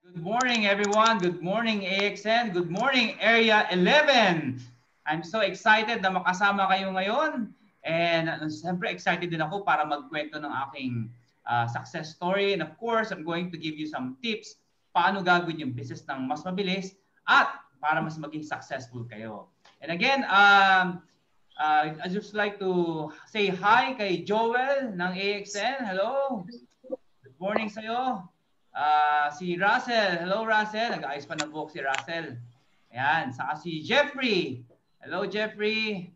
Good morning, everyone. Good morning, AXN. Good morning, Area 11. I'm so excited na makasama kayo ngayon. And siyempre, excited din ako para magkwento ng aking success story. And of course, I'm going to give you some tips paano gagawin yung business ng mas mabilis at para mas maging successful kayo. And again, I'd just like to say hi kay Joel ng AXN. Hello. Good morning sa'yo. Si Russell. Hello, Russell. Nag-ayos pa ng book si Russell. Ayan. Saka si Jeffrey. Hello, Jeffrey.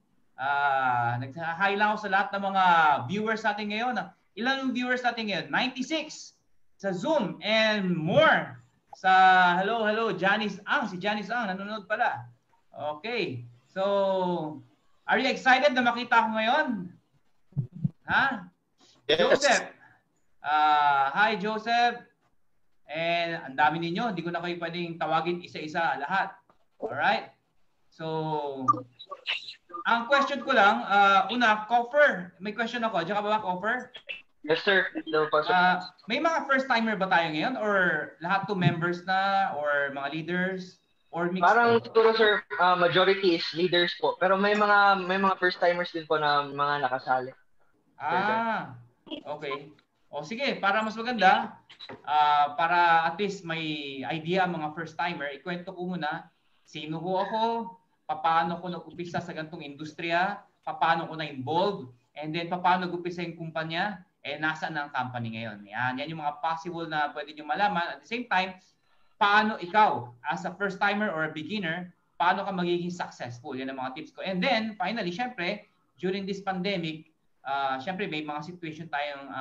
Nag-hi lang ako sa lahat ng mga viewers natin ngayon. Ilan yung viewers natin ngayon? 96 sa Zoom and more. Hello, Janice Ang. Si Janice Ang, nanonood pala. Okay. So, are you excited na makita ako ngayon? Ha? Yes. Joseph. Hi, Joseph. And ang dami ninyo, hindi ko na kayo pwedeng tawagin isa-isa lahat. Alright? So, ang question ko lang, una, Coffer. May question ako. Diyan ka ba, Coffer? Yes, sir. May mga first-timer ba tayo ngayon? Or lahat to members na? Or mga leaders? Or mixed? Parang siguro, sir, majority is leaders po. Pero may mga first-timers din po na mga nakasali. Okay. O sige, para mas maganda, para at least may idea ang mga first-timer, ikwento ko muna sino ko ako, paano ko nag-upisa sa ganitong industriya, paano ko na-involved, and then paano nag-upisa yung kumpanya, nasaan ang company ngayon. Yan yung mga possible na pwede nyo malaman. At the same time, paano ikaw, as a first-timer or a beginner, paano ka magiging successful. Yan ang mga tips ko. And then, finally, syempre, during this pandemic, syempre may mga situation tayong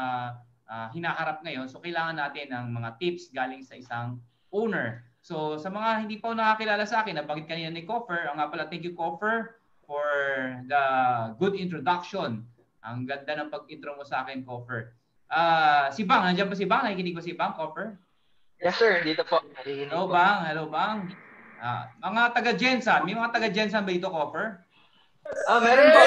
hinaharap ngayon. So, kailangan natin ng mga tips galing sa isang owner. So, sa mga hindi pa nakakilala sa akin, nabanggit kanina ni Coffer, nga pala, thank you, Coffer, for the good introduction. Ang ganda ng pag-intro mo sa akin, Coffer. Si Bang, nandiyan ba si Bang? Nakikinig ba si Bang, Coffer? Yes, sir. Dito po. Hello, Bang. Hello, Bang. Mga taga-Jensan. May mga taga-Jensan ba dito, Coffer? Meron po.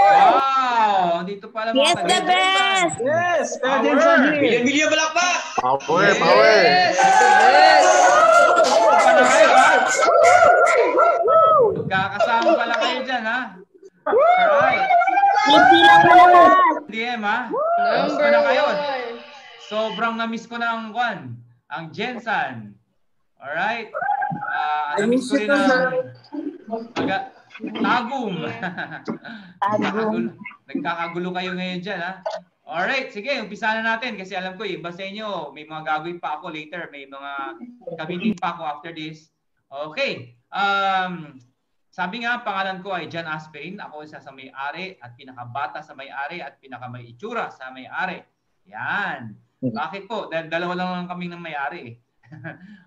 Wow! Dito pala mga taga-Jensan. Yes, the best! Yes! Taga-Jensan here! Milyon balakpak! Power! Power! Yes! Pala kayo, ha? Kakasama pala kayo dyan, ha? Alright. DM, ha? Miss ko na kayo. Sobrang na-miss ko na ang Jensan. Alright? Na-miss ko rin ang Tagum. Nagkakagulo kayo ngayon dyan, ha? Alright, sige, umpisa na natin kasi alam ko, iba sa inyo, may mga gagawin pa ako later, may mga ka-meeting pa ako after this. Okay, sabi nga, pangalan ko ay John Asperin. Ako isa sa may-ari at pinakabata sa may-ari at pinakamay itsura sa may-ari. Yan. Bakit po? Dahil dalawa lang kami ng may-ari.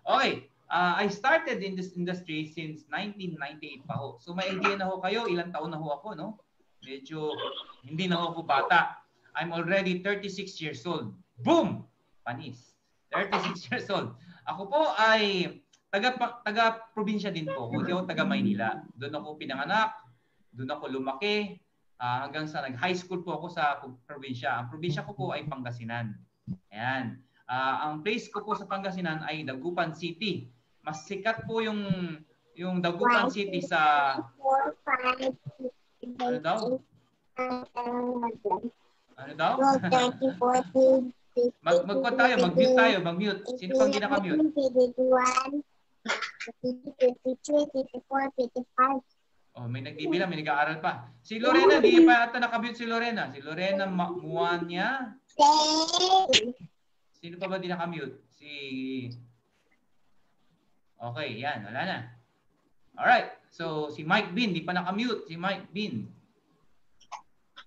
Okay. I started in this industry since 1998 pa ho. So may idea na ho kayo, ilang taon na ho ako, no? Medyo hindi na ho ako bata. I'm already 36 years old. Boom! Panis. 36 years old. Ako po ay taga-probinsya din po. Hindi ako taga-Maynila. Doon ako pinanganak, doon ako lumaki, hanggang sa nag-high school po ako sa probinsya. Ang probinsya ko po ay Pangasinan. Ayan. Ang place ko po sa Pangasinan ay Dagupan City. Mas sikat po yung Dagupan City sa ano daw? Ano daw? Mag-mute tayo, mag-mute. Sino pang di naka-mute? 54, 55. Oh, may nagbibilang, may nag-aaral pa. Si Lorena, di pa ata naka-mute si Lorena. Si Lorena Muanya. Sino pa ba di naka-mute? Okay, yan. Wala na. Alright. So, si Mike Bean, di pa naka-mute. Si Mike Bean.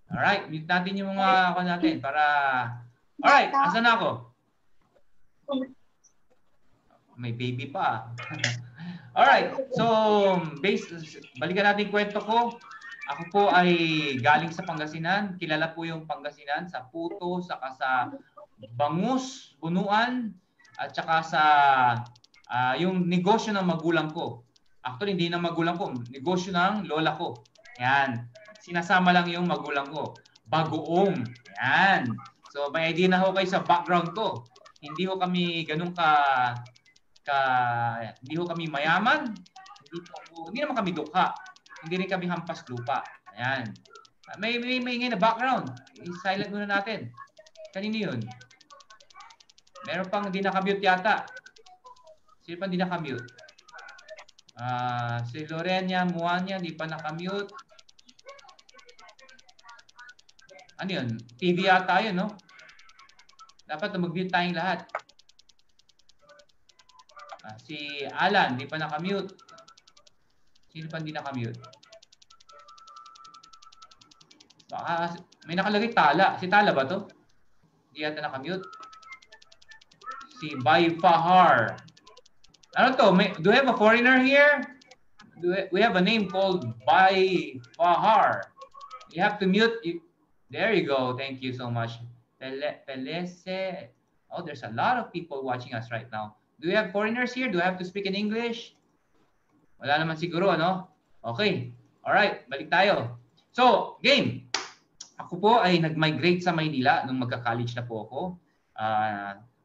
Alright. Mute natin yung mga ako natin para... Alright. Asan na ako? May baby pa. Alright. So, balikan natin kwento ko. Ako po ay galing sa Pangasinan. Kilala po yung Pangasinan sa puto, saka sa bangus, bunuan, at saka sa yung negosyo ng magulang ko. Actually, hindi ng magulang ko. Negosyo ng lola ko. Yan. Sinasama lang yung magulang ko. Bagoong. Yan. So, may idea na ho kayo sa background ko. Hindi ho kami ganun hindi ho kami mayaman, hindi naman kami dukha, hindi rin kami hampas lupa. Ayan. May ingay na background. I-silent muna natin. Kanino yun? Meron pang hindi nakamute yata. Sino pa hindi nakamute? Si Lorena Muanya, hindi pa nakamute. Ano yun? TV yata yun, no? Dapat mag-mute tayong lahat. Si Alan, hindi pa nakamute. Sino pa hindi nakamute? Baka may nakalagay Tala. Si Tala ba to? Hindi yata nakamute. Si Bay Fahar. Ano to? Do we have a foreigner here? We have a name called Bay Fahar. You have to mute. There you go. Thank you so much. Pelese. Oh, there's a lot of people watching us right now. Do we have foreigners here? Do I have to speak in English? Wala naman siguro, ano? Okay. Alright, balik tayo. So, game. Ako po ay nag-migrate sa Maynila nung magka-college na po ako.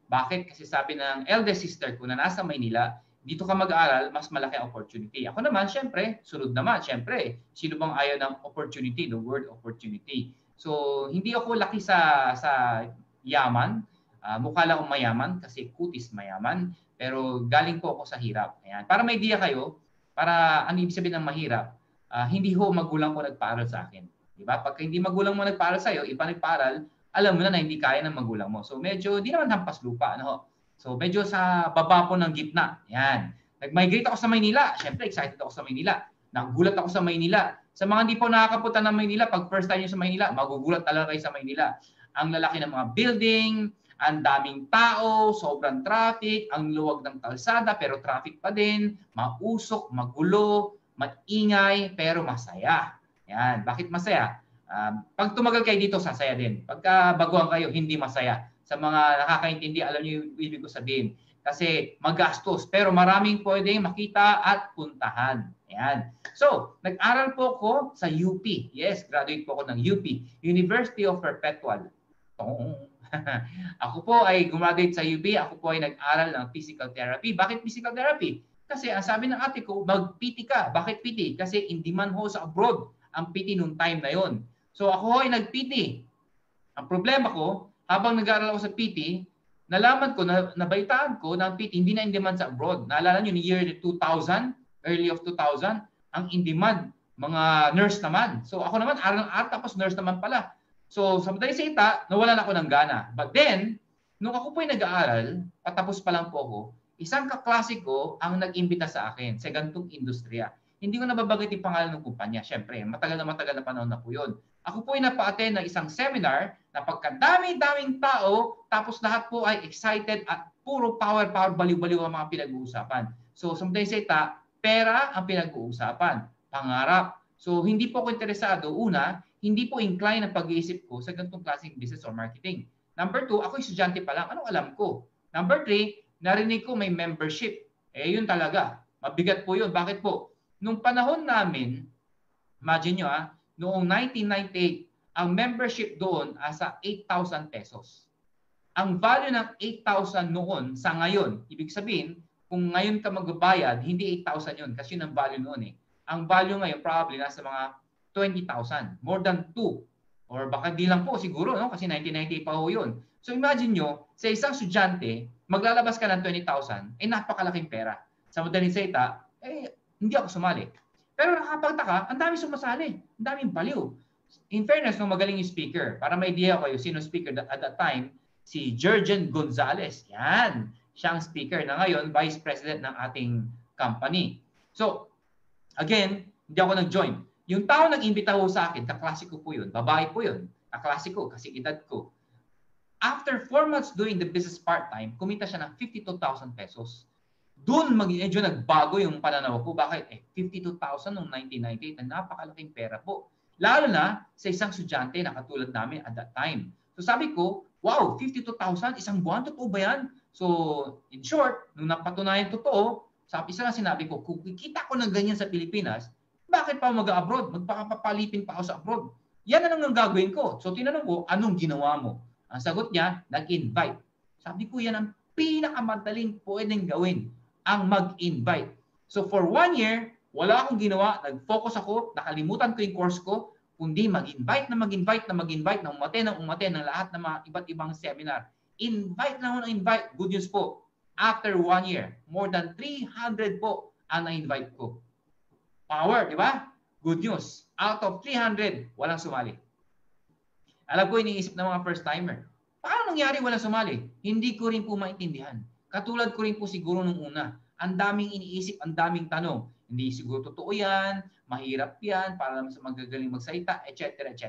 Bakit? Kasi sabi ng eldest sister ko na nasa Maynila, dito ka mag-aaral, mas malaki ang opportunity. Ako naman, syempre, sunod naman. Syempre, sino bang ayaw ng opportunity? The word opportunity. So, hindi ako laki sa yaman. Mukha lang akong mayaman kasi kutis mayaman. Pero galing po ako sa hirap. Ayan. Para may idea kayo, para ano ibig sabihin ng mahirap, hindi ho magulang ko nagpaaral sa akin. Diba? Pagka hindi magulang mo nagpaaral sa'yo, iba nagpaaral, alam mo na hindi kaya ng magulang mo. So medyo, di naman hampas lupa. Ano? So medyo sa baba po ng gitna. Ayan. Nag-migrate ako sa Maynila. Siyempre, excited ako sa Maynila. Nagulat ako sa Maynila. Sa mga hindi po nakakapunta ng Maynila, pag first time nyo sa Maynila, magugulat talaga kayo sa Maynila. Ang lalaki ng mga building, ang daming tao, sobrang traffic, ang luwag ng kalsada, pero traffic pa din, mausok, magulo, maingay, pero masaya. Yan. Bakit masaya? Pag tumagal kayo dito, sasaya din. Pagka baguhan kayo, hindi masaya. Sa mga nakakaintindi, alam niyo yung ibig ko sabihin. Kasi magastos, pero maraming pwedeng makita at puntahan. Yan. So, nag-aral po ako sa UP. Yes, graduate po ako ng UP, University of Perpetual. Ako po ay gumraduate sa UP. Ako po ay nag-aral ng physical therapy. Bakit physical therapy? Kasi ang sabi ng ate ko, mag-PT ka. Bakit PT? Kasi in demand ho sa abroad ang PT nung time na yon. So ako ay nag-PT. Ang problema ko, habang nag-aaral ako sa PT, nalaman ko, nabaitaan ko na ang PT hindi na in demand sa abroad. Naalala nyo, ni year 2000, early of 2000, ang in demand, mga nurse naman. So ako naman, aral ng art, tapos nurse naman pala. So sa madaling salita, nawalan ako ng gana. But then, nung ako po ay nag-aaral, patapos pa lang po ako, isang kaklase ko ang nag-imbita sa akin sa gantong industriya. Hindi ko nababanggit yung pangalan ng kumpanya. Siyempre, matagal na panahon na po yun. Ako po ay napa-attend ng isang seminar na pagkadami-daming tao, tapos lahat po ay excited at puro power, baliw-baliw ang mga pinag-uusapan. So, sa madaling salita, pera ang pinag-uusapan. Pangarap. So, hindi po ako interesado. Una, hindi po incline ang pag-iisip ko sa ganitong klaseng business or marketing. Number 2, ako estudyante pa lang. Anong alam ko? Number 3, narinig ko may membership. Yun talaga. Mabigat po yun. Bakit po? Nung panahon namin, imagine nyo noong 1998, ang membership doon asa 8,000 pesos. Ang value ng 8,000 noon sa ngayon, ibig sabihin, kung ngayon ka magbabayad, hindi 8,000 yun kasi yun ang value noon eh. Ang value ngayon probably nasa mga 20,000, more than 2. Or baka di lang po siguro, no? Kasi 1998 pa ho yun. So imagine nyo, sa isang estudyante, maglalabas ka ng 20,000, napakalaking pera. Sa madaling salita, hindi ako sumali. Pero nakapagtaka, ang dami sumasali. Ang daming baliw. In fairness, nung magaling yung speaker, para may idea kayo, sino speaker at that time, si Jurgen Gonzalez. Yan. Siya ang speaker na ngayon, vice president ng ating company. So, again, hindi ako nag-join. Yung tao nag-imbita ho sa akin, kaklase ko po yun, babae po yun, kaklase ko, kasi edad ko. After 4 months doing the business part-time, kumita siya ng 52,000 pesos. Doon medyo nagbago yung pananaw ko. Bakit? 52,000 noong 1998 na napakalaking pera po. Lalo na sa isang estudyante na katulad namin at that time. So sabi ko, wow, 52,000, isang buwan, totoo ba yan? So in short, nung napatunayan totoo, isa lang sinabi ko, kung kikita ko ng ganyan sa Pilipinas, bakit pa mag-abroad? Magpapalipin pa ako sa abroad. Yan na lang ang gagawin ko. So tinanong ko, anong ginawa mo? Ang sagot niya, nag-invite. Sabi ko, yan ang pinakamadaling pwedeng gawin. ang mag-invite. So for 1 year, wala akong ginawa. Nag-focus ako, nakalimutan ko yung course ko, kundi mag-invite na umaten ng lahat ng mga iba't ibang seminar. Invite lang ako ng invite. Good news po. After 1 year, more than 300 po ang na-invite ko. Power, di ba? Good news. Out of 300, walang sumali. Alam ko, iniisip ng mga first-timer. Paano nangyari walang sumali? Hindi ko rin po maintindihan. Katulad ko rin po siguro nung una. Ang daming iniisip, ang daming tanong. Hindi siguro totoo yan, mahirap yan, para naman sa magagaling magsalita, etc. etc.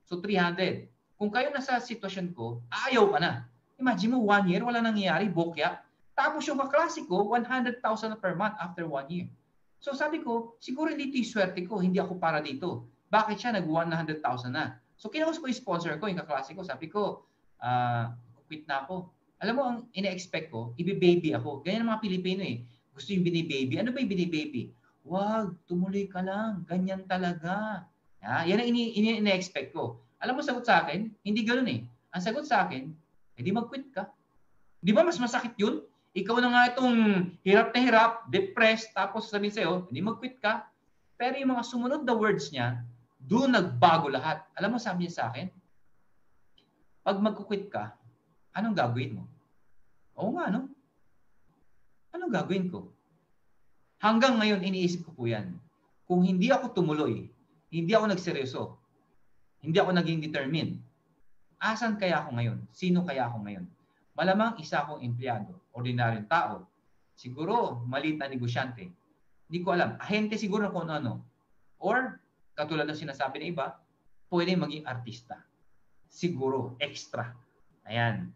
So 300. Kung kayo nasa sitwasyon ko, ayaw ka na. Imagine mo, 1 year, wala nangyayari, bokya. Tapos yung kaklase ko, 100,000 per month after 1 year. So sabi ko, siguro dito yung swerte ko, hindi ako para dito. Bakit siya nag-100,000 na? So kinausap ko yung sponsor ko, yung kaklase ko, sabi ko, quit na ako. Alam mo, ang ina-expect ko, ibi-baby ako. Ganyan ang mga Pilipino eh. Gusto yung bini-baby. Ano ba yung bini-baby? Wag, tumuloy ka lang. Ganyan talaga. Yan ang ina-expect ko. Alam mo, sagot sa akin, hindi ganoon eh. Ang sagot sa akin, edi mag-quit ka. Di ba mas masakit yun? Ikaw na nga itong hirap na hirap, depressed, tapos sabihin sa'yo, edi mag-quit ka. Pero yung mga sumunod na words niya, doon nagbago lahat. Alam mo, sabi niya sa akin, pag mag-quit ka, anong gagawin mo? Oo nga, no? Anong gagawin ko? Hanggang ngayon, iniisip ko po yan. Kung hindi ako tumuloy, hindi ako nagseryoso, hindi ako naging determined, asan kaya ako ngayon? Sino kaya ako ngayon? Malamang isa akong empleyado, ordinaryong tao. Siguro, maliit na negosyante. Hindi ko alam. Ahente siguro kung ano. Or, katulad ng sinasabi ng iba, pwede maging artista. Siguro, extra. Ayan.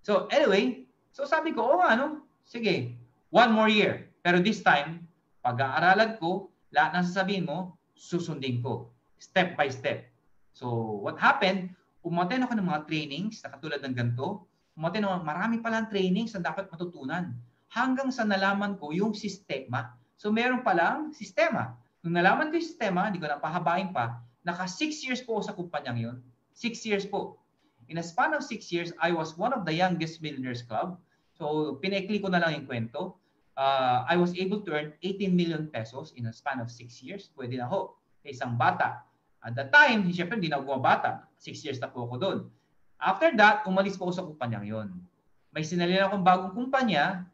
So, anyway, so sabi ko, oo nga, no? Sige, 1 more year. Pero this time, pag-aaralan ko, lahat ng sasabihin mo, susundin ko. Step by step. So, what happened, umaten ako ng mga trainings na katulad ng ganito. Umaten ako, marami palang trainings na dapat matutunan. Hanggang sa nalaman ko yung sistema. So, meron palang sistema. Nung nalaman ko yung sistema, hindi ko na pahabain pa, naka 6 years po sa kumpanyang yun. 6 years po. In a span of 6 years, I was one of the youngest millionaires club. So, pinaikli ko na lang yung kwento. I was able to earn 18 million pesos in a span of 6 years. Pwede na ho. Sa isang bata. At that time, siyempre, hindi na ako bata. 6 years na po ako doon. After that, umalis po ako sa kumpanyang yon. May sinalihan akong bagong kumpanya,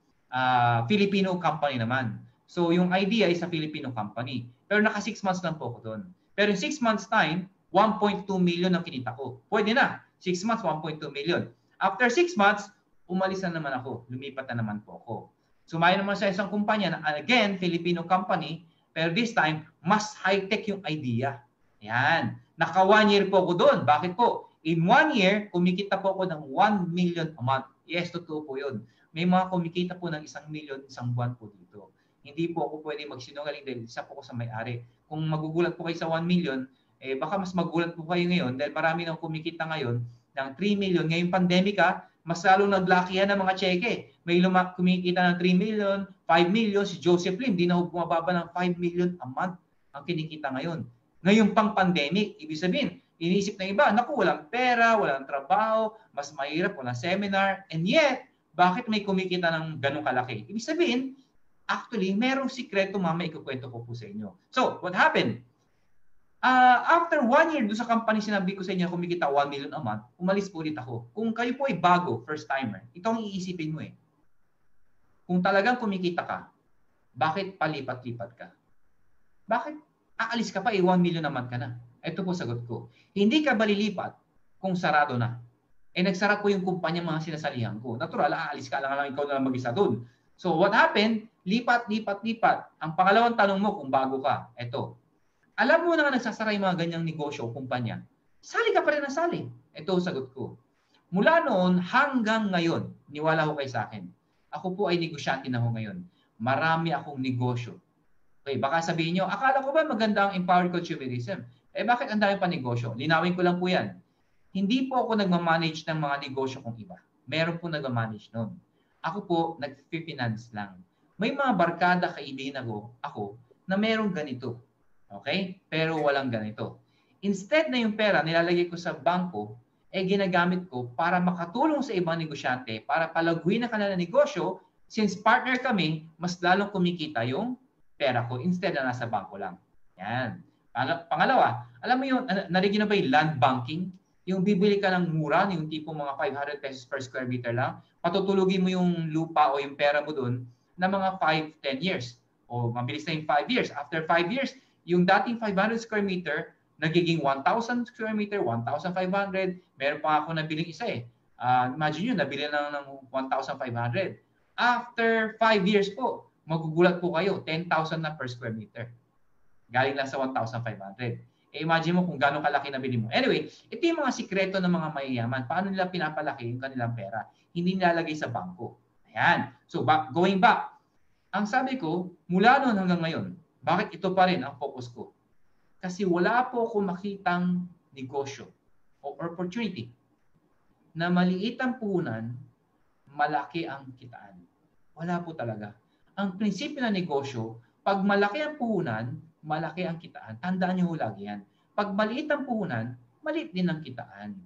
Filipino company naman. So, yung idea is sa Filipino company. Pero naka 6 months lang po ako doon. Pero in 6 months time, 1.2 million ang kinita ko. Pwede na. 6 months, 1.2 million. After 6 months, umalis na naman ako. Lumipat na naman po ako. Sumaya naman sa isang kumpanya na, again, Filipino company, pero this time, mas high-tech yung idea. Yan. Naka 1 year po ako doon. Bakit po? In 1 year, kumikita po ako ng 1 million a month. Yes, totoo po yun. May mga kumikita po ng 1 million isang buwan po dito. Hindi po ako pwede magsinungaling dahil isa po ako sa may-ari. Kung magugulat po kayo sa 1 million, baka mas magulat po kayo ngayon dahil marami nang kumikita ngayon ng 3 million. Ngayong pandemika, mas lalong naglakihan ng mga cheque. May kumikita ng 3 million, 5 million. Si Joseph Lim, di na bumababa ng 5 million a month ang kinikita ngayon. Ngayon pang pandemic, ibig sabihin, iniisip ng iba, naku, walang pera, walang trabaho, mas mahirap, walang seminar. And yet, bakit may kumikita ng ganong kalaki? Ibig sabihin, actually, merong sikreto mamaya ikukwento ko po sa inyo. So, what happened? After 1 year doon sa company, sinabi ko sa inyo, kumikita 1 million a month, umalis po ulit ako. Kung kayo po ay bago, first timer, ito ang iisipin mo eh. Kung talagang kumikita ka, bakit palipat-lipat ka? Bakit aalis ka pa 1 million a month ka na? Ito po sagot ko. Hindi ka balilipat kung sarado na. Nagsara po yung kumpanya mga sinasalihan ko. Natural, aalis ka lang ikaw na lang mag-isa doon. So what happened? Lipat. Ang pangalawang tanong mo kung bago ka, ito. Alam mo na nagsasara yung mga ganyang negosyo o kumpanya, sali ka pa rin na sali. Ito ang sagot ko. Mula noon hanggang ngayon, niwala ho kayo sa akin. Ako po ay negosyante na ho ngayon. Marami akong negosyo. Okay, baka sabihin nyo, akala ko ba maganda ang empowered consumerism? Bakit ang dami pa negosyo? Linawin ko lang po yan. Hindi po ako nagmamanage ng mga negosyo kong iba. Meron po nagmamanage noon. Ako po, nag-finance lang. May mga barkada kaibigan ako na merong ganito. Okay? Pero walang ganito. Instead na yung pera nilalagay ko sa bangko, ginagamit ko para makatulong sa ibang negosyante, para palaguin ang kanilang negosyo, Since partner kami, mas lalong kumikita yung pera ko instead na nasa bangko lang. Yan. Pangalawa, alam mo yung, narinig na ba yung land banking? Yung bibili ka ng mura, yung tipong mga 500 pesos per square meter lang, patutulugin mo yung lupa o yung pera mo doon na mga 5-10 years. O mabilis na yung 5 years. After 5 years, yung dating 500 square meter, nagiging 1,000 square meter, 1,500. Meron pa ako nabiling isa eh. Imagine nyo, nabili lang ng 1,500. After 5 years po, magugulat po kayo, 10,000 na per square meter. Galing lang sa 1,500. Imagine mo kung gano'ng kalaki na bili mo. Anyway, ito yung mga sikreto ng mga mayayaman. Paano nila pinapalaki yung kanilang pera? Hindi nilalagay sa bangko. Ayan. So, going back. Ang sabi ko, mula noon hanggang ngayon, bakit ito pa rin ang focus ko? Kasi wala po akong makitang negosyo o opportunity na maliit ang puhunan, malaki ang kitaan. Wala po talaga. Ang prinsipyo ng negosyo, pag malaki ang puhunan, malaki ang kitaan. Tandaan niyo lagi yan. Pag maliit ang puhunan, maliit din ang kitaan.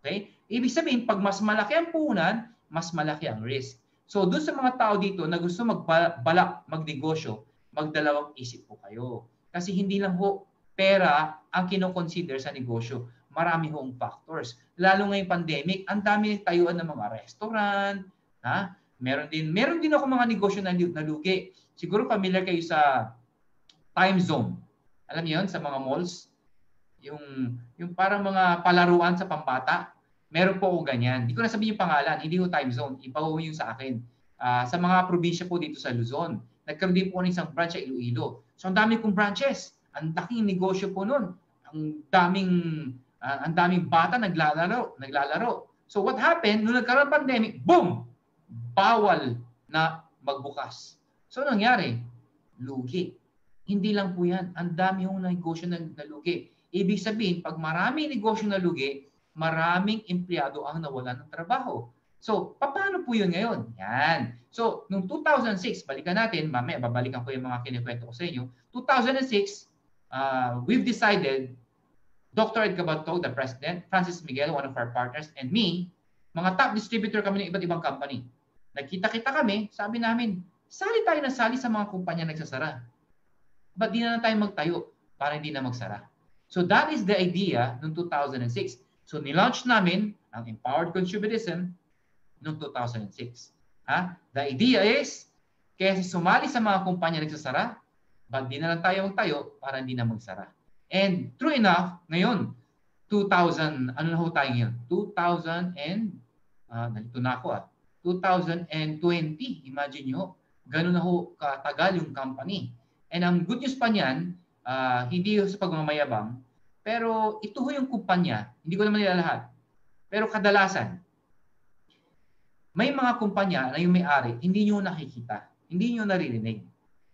Okay? Ibig sabihin, pag mas malaki ang puhunan, mas malaki ang risk. So, doon sa mga tao dito na gusto magbalak, magnegosyo, magdalawang isip po kayo. Kasi hindi lang ho pera ang kinoconsider sa negosyo. Marami hong factors. Lalo ngayong pandemic, ang dami tayuan ng mga restaurant. Ha? Meron din ako mga negosyo na lugi. Siguro familiar kayo sa time zone. Alam niyo yun, sa mga malls? Yung parang mga palaruan sa pambata. Meron po ako ganyan. Hindi ko na sabihin yung pangalan. Hindi ko time zone. Iba po yung sa akin. Sa mga probinsya po dito sa Luzon. Nagkaroon din po ng isang branch sa Iloilo. So, ang dami kong branches. Ang laking negosyo po nun. Ang daming bata naglalaro. So, what happened? Nung nagkaroon ng pandemic, boom! Bawal na magbukas. So, nangyari? Lugi. Hindi lang po yan. Ang dami yung negosyo na lugi. Ibig sabihin, pag maraming negosyo na lugi, maraming empleyado ang nawalan ng trabaho. So, paano po yun ngayon? Yan. So, noong 2006, balikan natin, mamaya babalikan ko yung mga kinikwento ko sa inyo. 2006, we've decided, Dr. Ed Cabatog, the president, Francis Miguel, one of our partners, and me, mga top distributor kami ng iba't ibang company. Nagkita-kita kami, sabi namin, sali tayo na sali sa mga kumpanya nagsasara. Ba't di na tayo magtayo para hindi na magsara? So that is the idea noong 2006. So nilaunch namin ang Empowered Consumerism noong 2006. The idea is, kaya sumali sa mga kumpanya nagsasara, ba't di na lang tayo magtayo para hindi na magsara? And true enough, ngayon, 2000, ano na ho tayo ngayon? 2020, imagine nyo, gano'n na ho katagal yung company. And ang good news pa niyan, hindi sa pagmamayabang, pero ito ho yung kumpanya, hindi ko naman nila lahat, pero kadalasan, may mga kumpanya na yung may-ari, hindi nyo nakikita, hindi nyo naririnig.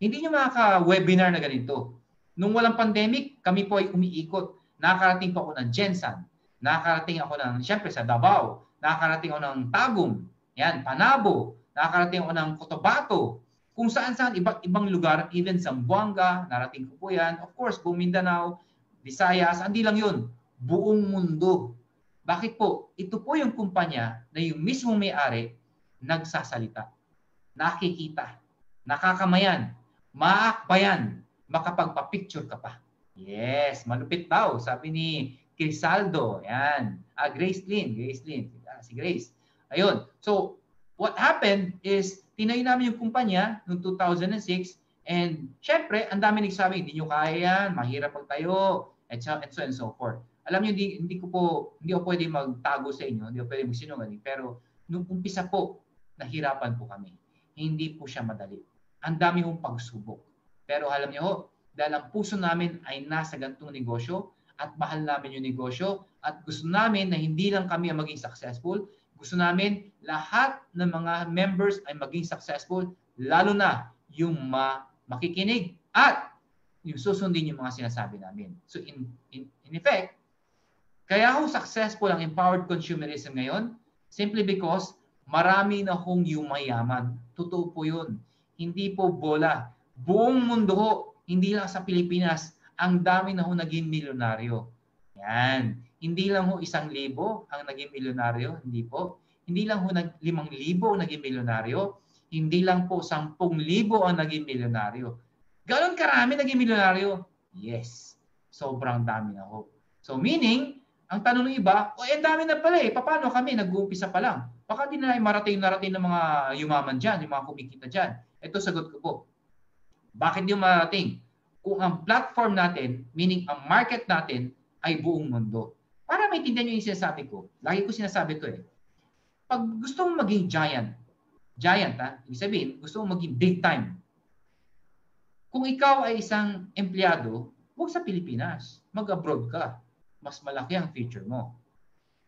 Hindi nyo makaka-webinar na ganito. Nung walang pandemic, kami po ay umiikot. Nakakarating po ako ng Jensan, nakakarating ako ng, syempre sa Davao, nakakarating ako ng Tagum, yan, Panabo, nakakarating ako ng Cotabato, kung saan-saan, iba't ibang lugar, even Zamboanga, narating ko po yan. Of course, buong Mindanao, Visayas, hindi lang yun. Buong mundo. Bakit po? Ito po yung kumpanya na yung mismong may-ari nagsasalita, nakikita, nakakamayan, maakbayan, makapagpa-picture ka pa. Yes, malupit daw, sabi ni Crisaldo. Yan. Grace Lynn. Si Grace. Ayun. So, what happened is, tinayo namin yung kumpanya noong 2006 and syempre, ang dami nagsabi, hindi nyo kaya yan, mahirap magtayo, and so and so forth. Alam nyo, hindi ko pwede magtago sa inyo, hindi ko pwede magsinungaling, pero nung umpisa po, nahirapan po kami. Hindi po siya madali. Ang dami hong pagsubok. Pero alam nyo ho, dahil ang puso namin ay nasa gantong negosyo at mahal namin yung negosyo at gusto namin na hindi lang kami ang maging successful, gusto namin lahat ng mga members ay maging successful, lalo na yung makikinig at yung susundin yung mga sinasabi namin. So in effect, kaya ho successful ang Empowered Consumerism ngayon simply because marami na hong yumayaman. Totoo po yun. Hindi po bola. Buong mundo ho, hindi lang sa Pilipinas, ang dami na ho naging milyonaryo. Yan. Hindi lang ho 1,000 ang naging milyonaryo, hindi po. Hindi lang ho 5,000 naging milyonaryo. Hindi lang po 10,000 ang naging milyonaryo. Ganon karami naging milyonaryo? Yes. Sobrang dami na ho. So meaning, ang tanong ng iba, ang dami na pala eh. Paano kami? Nag-uumpisa pa lang. Baka di na marating ng mga yumaman dyan, yung mga kumikita dyan. Ito sagot ko po. Bakit di marating? Kung ang platform natin, meaning ang market natin, ay buong mundo. Para maintindihan nyo yung sinasabi ko, lagi ko sinasabi to eh. Pag gusto mong maging giant ha, ibig sabihin, gusto mong maging big time. Kung ikaw ay isang empleyado, huwag sa Pilipinas, mag-abroad ka. Mas malaki ang future mo.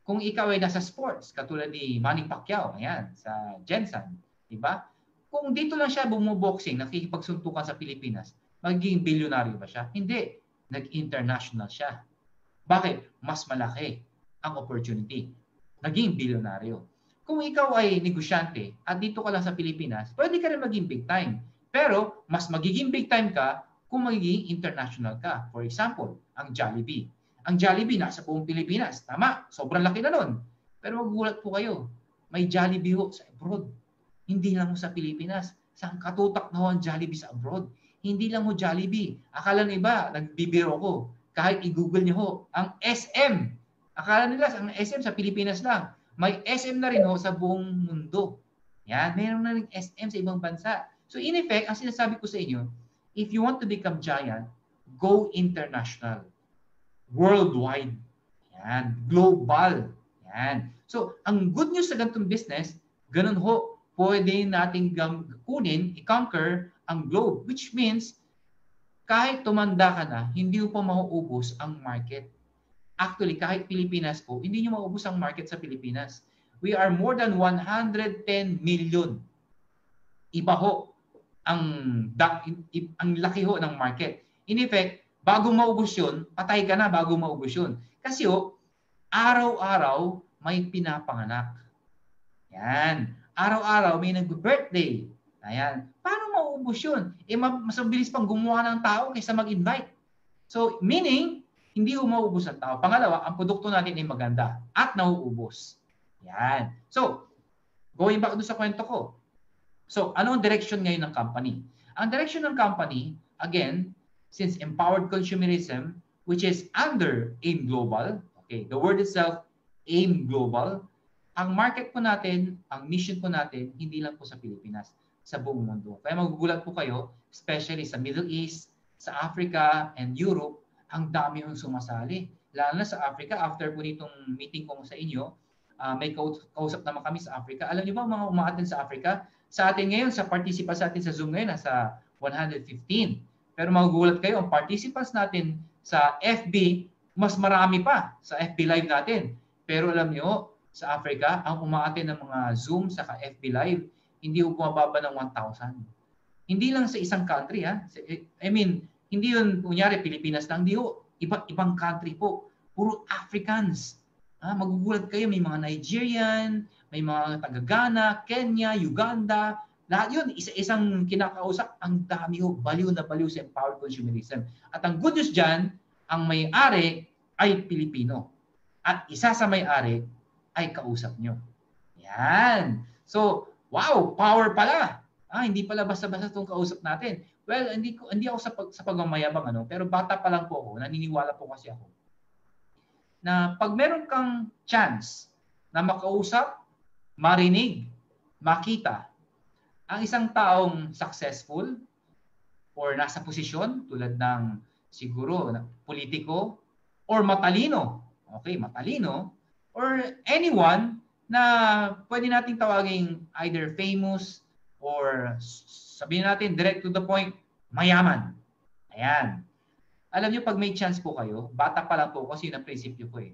Kung ikaw ay nasa sports, katulad ni Manny Pacquiao, ayan, sa Jensen, di ba? Kung dito lang siya bumuboxing, nakikipagsuntukan sa Pilipinas, magiging bilyonaryo ba siya? Hindi. Nag-international siya. Bakit? Mas malaki ang opportunity. Naging bilyonaryo. Kung ikaw ay negosyante at dito ka lang sa Pilipinas, pwede ka rin maging big time. Pero mas magiging big time ka kung magiging international ka. For example, ang Jollibee. Ang Jollibee nasa buong Pilipinas. Tama, sobrang laki na nun. Pero magugulat po kayo, may Jollibee ho sa abroad. Hindi lang ho sa Pilipinas. Saan katutak na ho ang Jollibee sa abroad? Hindi lang ho Jollibee. Akala ng iba, nagbibiro ko. Kahit i-google niyo ho, ang SM. Akala nila ang SM sa Pilipinas lang. May SM na rin ho sa buong mundo. Yan, mayroon na rin SM sa ibang bansa. So in effect, ang sinasabi ko sa inyo, if you want to become giant, go international. Worldwide. Yan. Global. Yan. So, ang good news sa ganitong business, ganun ho, pwede nating kunin, i-conquer ang globe. Which means, kahit tumanda ka na, hindi mo pa mauubos ang market. Actually, kahit Pilipinas po, hindi nyo maubos ang market sa Pilipinas. We are more than 110 million. Iba ho, ang laki ho ng market. In effect, bago maubos yun, patay ka na bago maubos yun. Kasi ho, araw-araw may pinapanganak. Yan. Araw-araw may nag-birthday. Ayan. Paano maubos yun? Mas mabilis pang gumawa ng tao kaysa mag-invite. So, meaning, hindi ho maubos ang tao. Pangalawa, ang produkto natin ay maganda at nauubos. Yan. So, going back doon sa kwento ko. So, ano ang direction ngayon ng company? Ang direction ng company, again, since empowered consumerism, which is under AIM Global, okay, the word itself, AIM Global, ang market po natin, ang mission po natin, hindi lang po sa Pilipinas, sa buong mundo. Kaya magugulat po kayo, especially sa Middle East, sa Africa, and Europe, ang dami yung sumasali. Lalo na sa Africa, after po nitong meeting ko sa inyo, may kausap naman kami sa Africa. Alam niyo ba mga umaattend sa Africa? Sa atin ngayon, sa participants natin sa Zoom ngayon, nasa 115. Pero magugulat kayo, ang participants natin sa FB, mas marami pa sa FB Live natin. Pero alam niyo, sa Africa, ang umaattend ng mga Zoom sa FB Live, hindi po bumababa ng 1,000. Hindi lang sa isang country, ha? I mean, hindi yun, kunyari, Pilipinas lang. Hindi ho, ibang country po. Puro Africans. Magugulat kayo, may mga Nigerian, may mga taga-Ghana, Kenya, Uganda. Lahat yun, isa-isang kinakausap. Ang dami ho, baliw na baliw sa empowered consumerism. At ang good news dyan, ang may-ari ay Pilipino. At isa sa may-ari ay kausap nyo. Yan. So, wow, power pala. Hindi pala basta-basta itong kausap natin. Well, hindi ako sa pagmamayabang, pero bata pa lang po ako, naniniwala po kasi ako, na pag meron kang chance na makausap, marinig, makita, ang isang taong successful or nasa posisyon, tulad ng siguro politiko or matalino, okay, matalino, or anyone na pwede nating tawaging either famous or sabihin natin direct to the point, mayaman. Ayan. Alam niyo, pag may chance po kayo, bata pa lang po kasi yun ang prinsipyo ko eh.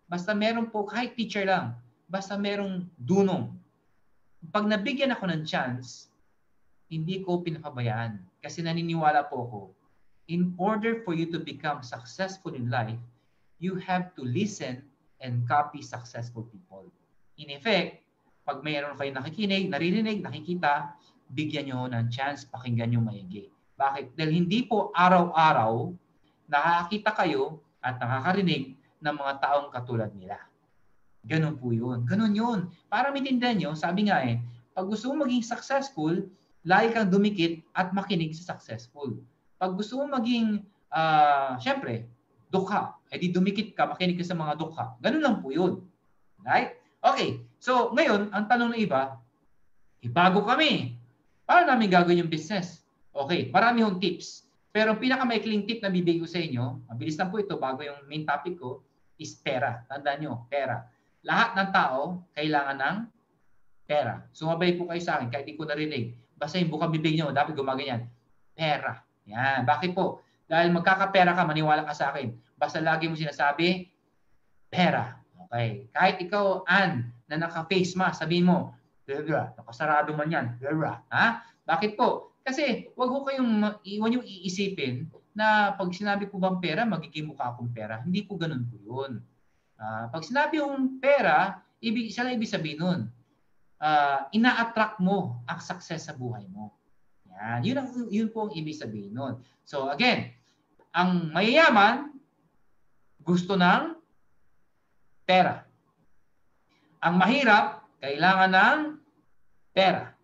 Basta meron po, kahit teacher lang, basta merong dunong. Pag nabigyan ako ng chance, hindi ko pinapabayaan. Kasi naniniwala po ako, in order for you to become successful in life, you have to listen and copy successful people. In effect, pag mayroon kayo nakikinig, naririnig, nakikita, bigyan nyo ng chance, pakinggan nyo maigi. Bakit? Dahil hindi po araw-araw nakakita kayo at nakakarinig ng mga taong katulad nila. Ganun po yun. Ganun yun. Para maintindihan nyo, sabi nga Pag gusto mo maging successful, lagi kang dumikit at makinig sa successful. Pag gusto mo maging, syempre, dukha, edi dumikit ka, makinig ka sa mga dukha. Ganun lang po yun. Right? Okay. So, ngayon, ang tanong ng iba, bago kami. Paano namin gagawin yung business? Okay, marami yung tips. Pero ang pinakamaikling tip na bibigay ko sa inyo, mabilis lang po ito bago yung main topic ko, is pera. Tandaan nyo, pera. Lahat ng tao kailangan ng pera. Sumabay po kayo sa akin kahit di ko narinig. Basta yung bukang bibig nyo, dapat gumaganyan. Pera. Yan. Bakit po? Dahil magkakapera ka, maniwala ka sa akin. Basta lagi mo sinasabi, pera. Okay. Kahit ikaw, Ann, na naka-face mask, sabihin mo, pera. Nakasarado man yan. Pera. Ha? Bakit po? Kasi wag ko kayong iwan yung iisipin na pag sinabi ko bang pera, magiging mukha akong pera. Hindi po ganun po yun. Pag sinabi yung pera, isa lang ibig sabihin nun. Ina-attract mo ang success sa buhay mo. Yan. Yun po ang ibig sabihin nun. So again, ang mayayaman gusto ng pera. Ang mahirap, kailangan ng pera.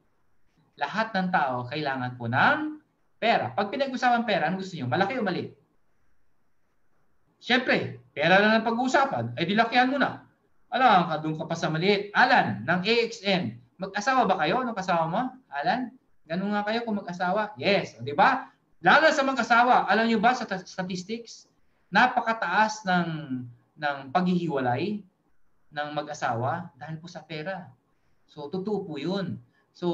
Lahat ng tao kailangan po ng pera. Pag pinag-usapan pera, ano gusto niyo? Malaki o maliit? Siyempre, pera na ng pag-uusapan, ay dilakihan mo na. Alam ka, doon ka pa sa maliit. Alan, ng AXN, mag-asawa ba kayo? Anong kasama mo? Alan, ganun nga kayo kung mag-asawa? Yes, di ba? Lalo sa mag-asawa, alam niyo ba sa statistics, napakataas ng paghihiwalay ng mag-asawa dahil po sa pera. So, totoo po yun. So,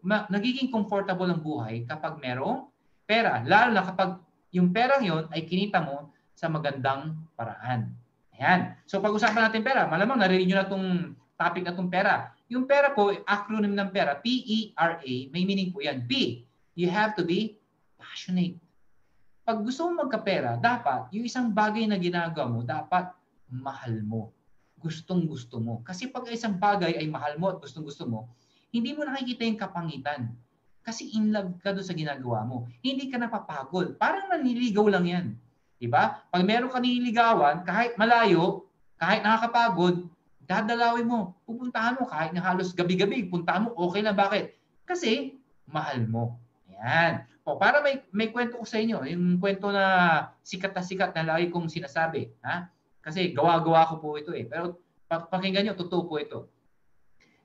nagiging comfortable ang buhay kapag merong pera. Lalo na kapag yung perang yon ay kinita mo sa magandang paraan. Ayan. So, pag-usapan natin pera, malamang narinig nyo na itong topic na itong pera. Yung pera po, acronym ng pera, P-E-R-A, may meaning po yan. P, you have to be passionate. Pag gusto mo magkapera, dapat yung isang bagay na ginagawa mo, dapat mahal mo. Gustong-gusto mo. Kasi pag isang bagay ay mahal mo at gustong-gusto mo, hindi mo nakikita yung kapangitan. Kasi in love ka doon sa ginagawa mo. Hindi ka napapagod. Parang naniligaw lang yan. Diba? Pag meron ka nililigawan, kahit malayo, kahit nakakapagod, dadalawin mo. Pupuntahan mo kahit na halos gabi-gabi. Puntahan mo, okay na. Bakit? Kasi mahal mo. Ayan. O, para may kwento ko sa inyo. Yung kwento na sikat na lagi kong sinasabi. Ha? Kasi gawa-gawa ko po ito eh. Pero pakinggan nyo, totoo po ito.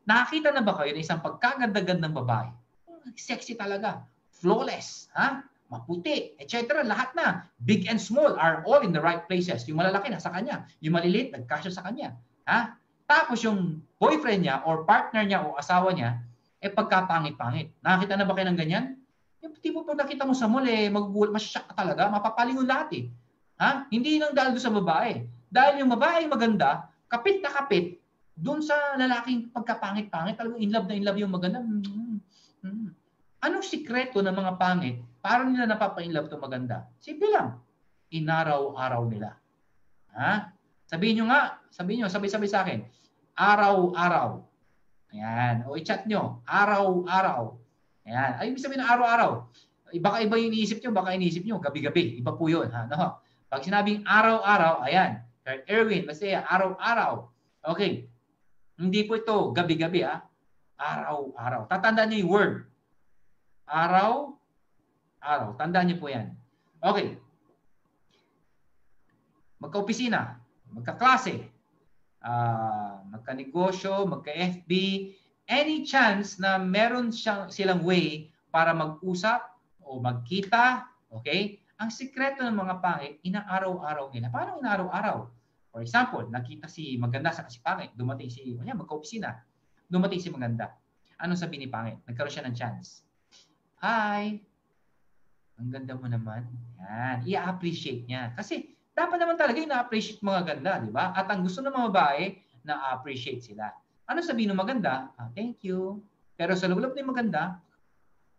Nakakita na ba kayo ng isang pagkaganda-gandang babae? Sexy talaga. Flawless. Ha? Maputi. Etc. Lahat na. Big and small are all in the right places. Yung malalaki nasa kanya. Yung maliliit, nagkasya sa kanya. Ha? Tapos yung boyfriend niya or partner niya o asawa niya, pagkapangit-pangit. Nakakita na ba kayo ng ganyan? Yung tipo pag nakita mo sa mall, masasyak ka talaga. Mapapalingon lahat eh. Ha? Hindi lang dahil doon sa babae. Dahil yung babae maganda, kapit na kapit, doon sa lalaking pagkapangit-pangit, talagang in love yung maganda. Anong sikreto ng mga pangit? Parang nila napapa-inlove to maganda. Simple lang. Inaraw-araw nila. Ha? Sabihin nyo nga, sabay-sabay sa akin. Araw-araw. Ayan. O i-chat nyo. Araw-araw. Ayan. Ay, ibig sabihin ng araw-araw. Baka iba yung iniisip nyo, baka iniisip nyo, gabi-gabi. Iba po yun. Ha? No? Pag sinabing araw-araw, ayan. Erwin, Masaya, araw-araw. Okay. Hindi po ito gabi-gabi, ha? Araw-araw. Tatandaan niyo yung word. Araw-araw. Tandaan niyo po yan. Okay. Magka-opisina, magka-klase, magka-negosyo, magka-FB, any chance na meron silang way para mag-usap o magkita, okay? Ang sikreto ng mga pangit, inaaraw-araw nila. Paano inaaraw-araw? For example, nakita si maganda sa si pangit, dumating si, magka-opisina, dumating si maganda. Anong sabi ni pangit? Nagkaroon siya ng chance. Hi! Ang ganda mo naman. Yan. I-appreciate niya. Kasi dapat naman talaga ina-appreciate mga ganda, di ba? At ang gusto ng mga babae, na-appreciate sila. Ano sabihin ng maganda? Thank you. Pero sa loob-loob ng maganda,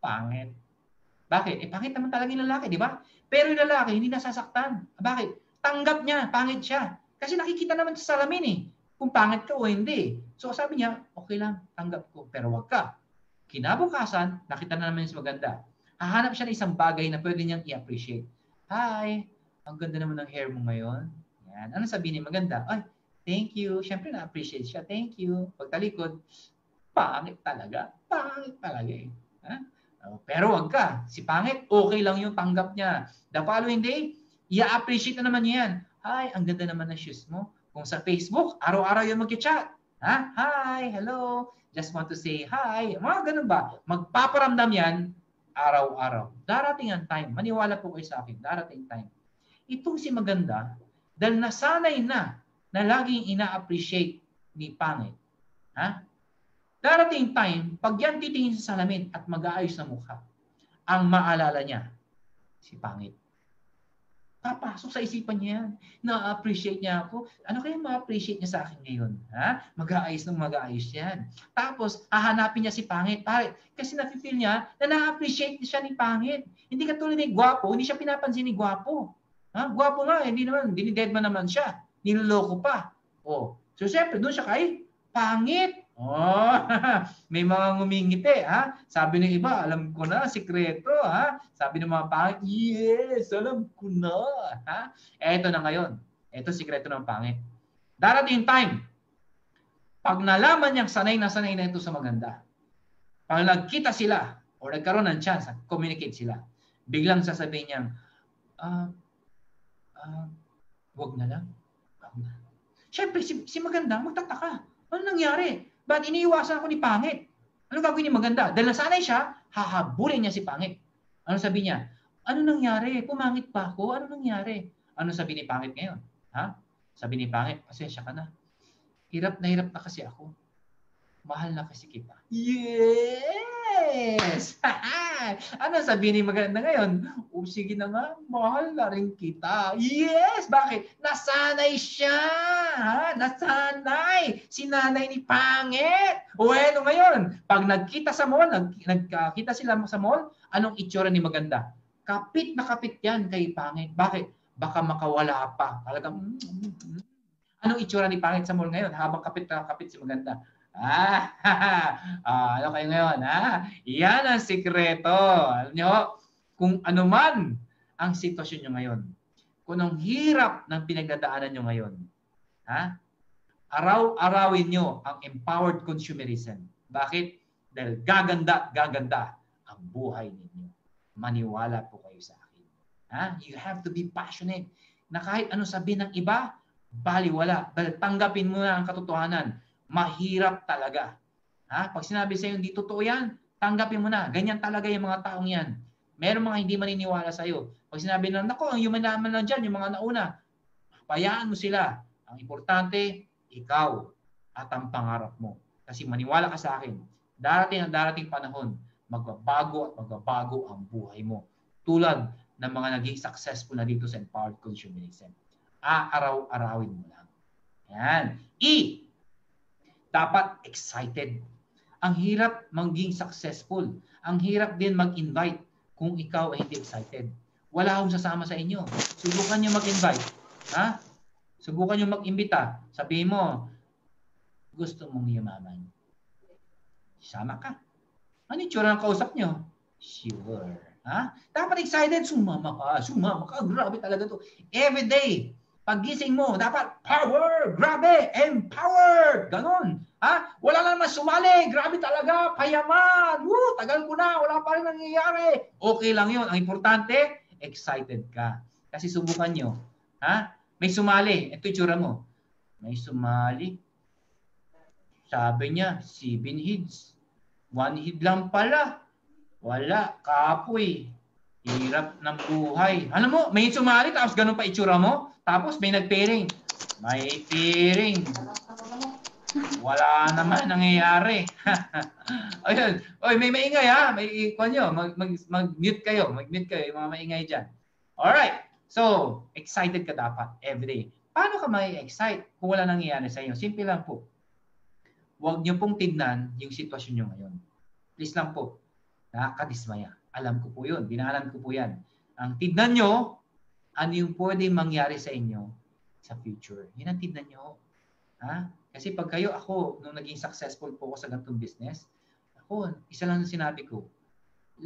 pangit. Bakit? Pangit naman talaga yung lalaki, di ba? Pero yung lalaki, hindi nasasaktan. Bakit? Tanggap niya, pangit siya. Kasi nakikita naman sa salamin eh, kung pangit ka o hindi. So sabi niya, okay lang, tanggap ko. Pero wag ka. Kinabukasan, nakita na naman yung maganda. Hahanap siya ng isang bagay na pwede niyang i-appreciate. Hi, ang ganda naman ng hair mo ngayon. Yan. Ano sabihin niya maganda? Ay, thank you. Siyempre na-appreciate siya. Thank you. Pagtalikod, Pangit talaga. Pangit talaga eh. Ha? Pero wag ka. Si pangit, okay lang yung tanggap niya. The following day, i-appreciate na naman niya yan. Hi, ang ganda naman ng shoes mo. Kung sa Facebook, araw-araw yung mag-chat. Ha? Hi, hello. Just want to say hi. Mga ganun ba? Magpaparamdam yan araw-araw. Darating ang time. Maniwala po kayo sa akin. Darating time. Itong si maganda, dahil nasanay na laging ina-appreciate ni pangit. Ha? Darating time, pag yan titingin sa salamin at mag-aayos na mukha, ang maalala niya, si pangit. Papasok sa isipan niya yan. Na-appreciate niya ako. Ano kaya ma-appreciate niya sa akin ngayon? Ha? Mag-aayos ng mag-aayos yan. Tapos, hahanapin niya si pangit. Pare, kasi nafe-feel niya na na-appreciate siya ni pangit. Hindi katulad ni gwapo, hindi siya pinapansin ni gwapo. Ha? Gwapo nga, hindi naman, dinidedman naman siya. Niloloko pa. Oh. So, siyempre, doon siya kay pangit. Oh, may mga ngumingiti, ha? Sabi ng iba, alam ko na, sikreto, ha? Sabi ng mga pangit, yes, alam ko na, ha? Eto na ngayon. Eto sikreto ng pangit. Darating time, pag nalaman niyang sanay na ito sa maganda, pag nagkita sila, o nagkaroon ng chance, communicate sila, biglang sasabihin niyang, wag na lang. Siyempre, si maganda, magtataka. Ano nangyari? Ba't iniiwasan ako ni pangit? Ano gagawin ni maganda? Dahil nasanay siya, hahabulin niya si pangit. Ano sabi niya? Ano nangyari? Pumangit pa ako? Ano nangyari? Ano sabi ni pangit ngayon? Ha? Sabi ni pangit, pasensya ka na. Hirap na kasi ako. Mahal na kasi kita. Yes! Ano sabi ni maganda ngayon? O sige na nga, mahal na rin kita. Yes! Bakit? Nasanay siya! Ha? Nasanay! Sinanay ni pangit! O ano ngayon? Pag nagkita sa mall, nagkita sila sa mall, anong itsura ni maganda? Kapit na kapit yan kay pangit. Bakit? Baka makawala pa. Talagang, anong itsura ni pangit sa mall ngayon? Habang kapit na kapit si maganda. Ano kayo ngayon? Yan ang sikreto. Alam nyo, kung ano man ang sitwasyon nyo ngayon, kung anong hirap ng pinagdadaanan nyo ngayon, araw-arawin nyo ang empowered consumerism. Bakit? Dahil gaganda ang buhay ninyo. Maniwala po kayo sa akin. You have to be passionate na kahit ano sabihin ng iba, baliwala. Dahil tanggapin mo na ang katotohanan. Mahirap talaga. Pag sinabi sa'yo, hindi totoo yan, tanggapin mo na. Ganyan talaga yung mga taong yan. Meron mga hindi maniniwala sa'yo. Pag sinabi na, nako, ang human naman lang dyan, yung mga nauna, payaan mo sila. Ang importante, ikaw at ang pangarap mo. Kasi maniwala ka sa akin, darating panahon, magbabago ang buhay mo. Tulad ng mga naging successful na dito sa empowered consumerism. Araw-arawin mo lang. Yan. Dapat excited. Ang hirap maging successful. Ang hirap din mag-invite kung ikaw ay hindi excited. Wala akong sasama sa inyo. Subukan nyo mag-invite. Subukan nyo mag-imbita. Sabihin mo, gusto mong yumaman. Sama ka. Ano yung tsura ng kausap nyo? Sure. Dapat excited. Sumama ka. Grabe talaga to. Every day. Paggising mo, dapat power, grabe, empowered, ganon. Wala na naman sumali, grabe talaga, payaman, tagal ko na, wala pa rin nangyayari. Okay lang yun. Ang importante, excited ka. Kasi subukan nyo. May sumali, ito yung tsura mo. May sumali. Sabi niya, 7 heads. 1 head lang pala. Wala, kapoy. Hirap ng buhay. Alam mo, may sumali, tapos ganun pa itsura mo. Tapos may nag-pairing. May pairing. Wala naman nangyayari. Ayun. Oy, may maingay May ikon nyo. Mag-mute kayo. Mag-mute kayo. Yung mga maingay dyan. Alright. So, excited ka dapat everyday. Paano ka mai-excite kung wala nangyayari sa inyo? Simple lang po. Huwag nyo pong tignan yung sitwasyon nyo ngayon. Please lang po. Nakakadismaya. Alam ko po yun. Binalan ko po yan. Ang tignan nyo, ano yung pwedeng mangyari sa inyo sa future. Yan ang tignan nyo. Kasi pag ako, nung naging successful po ako sa ganitong business, ako, isa lang ang sinabi ko,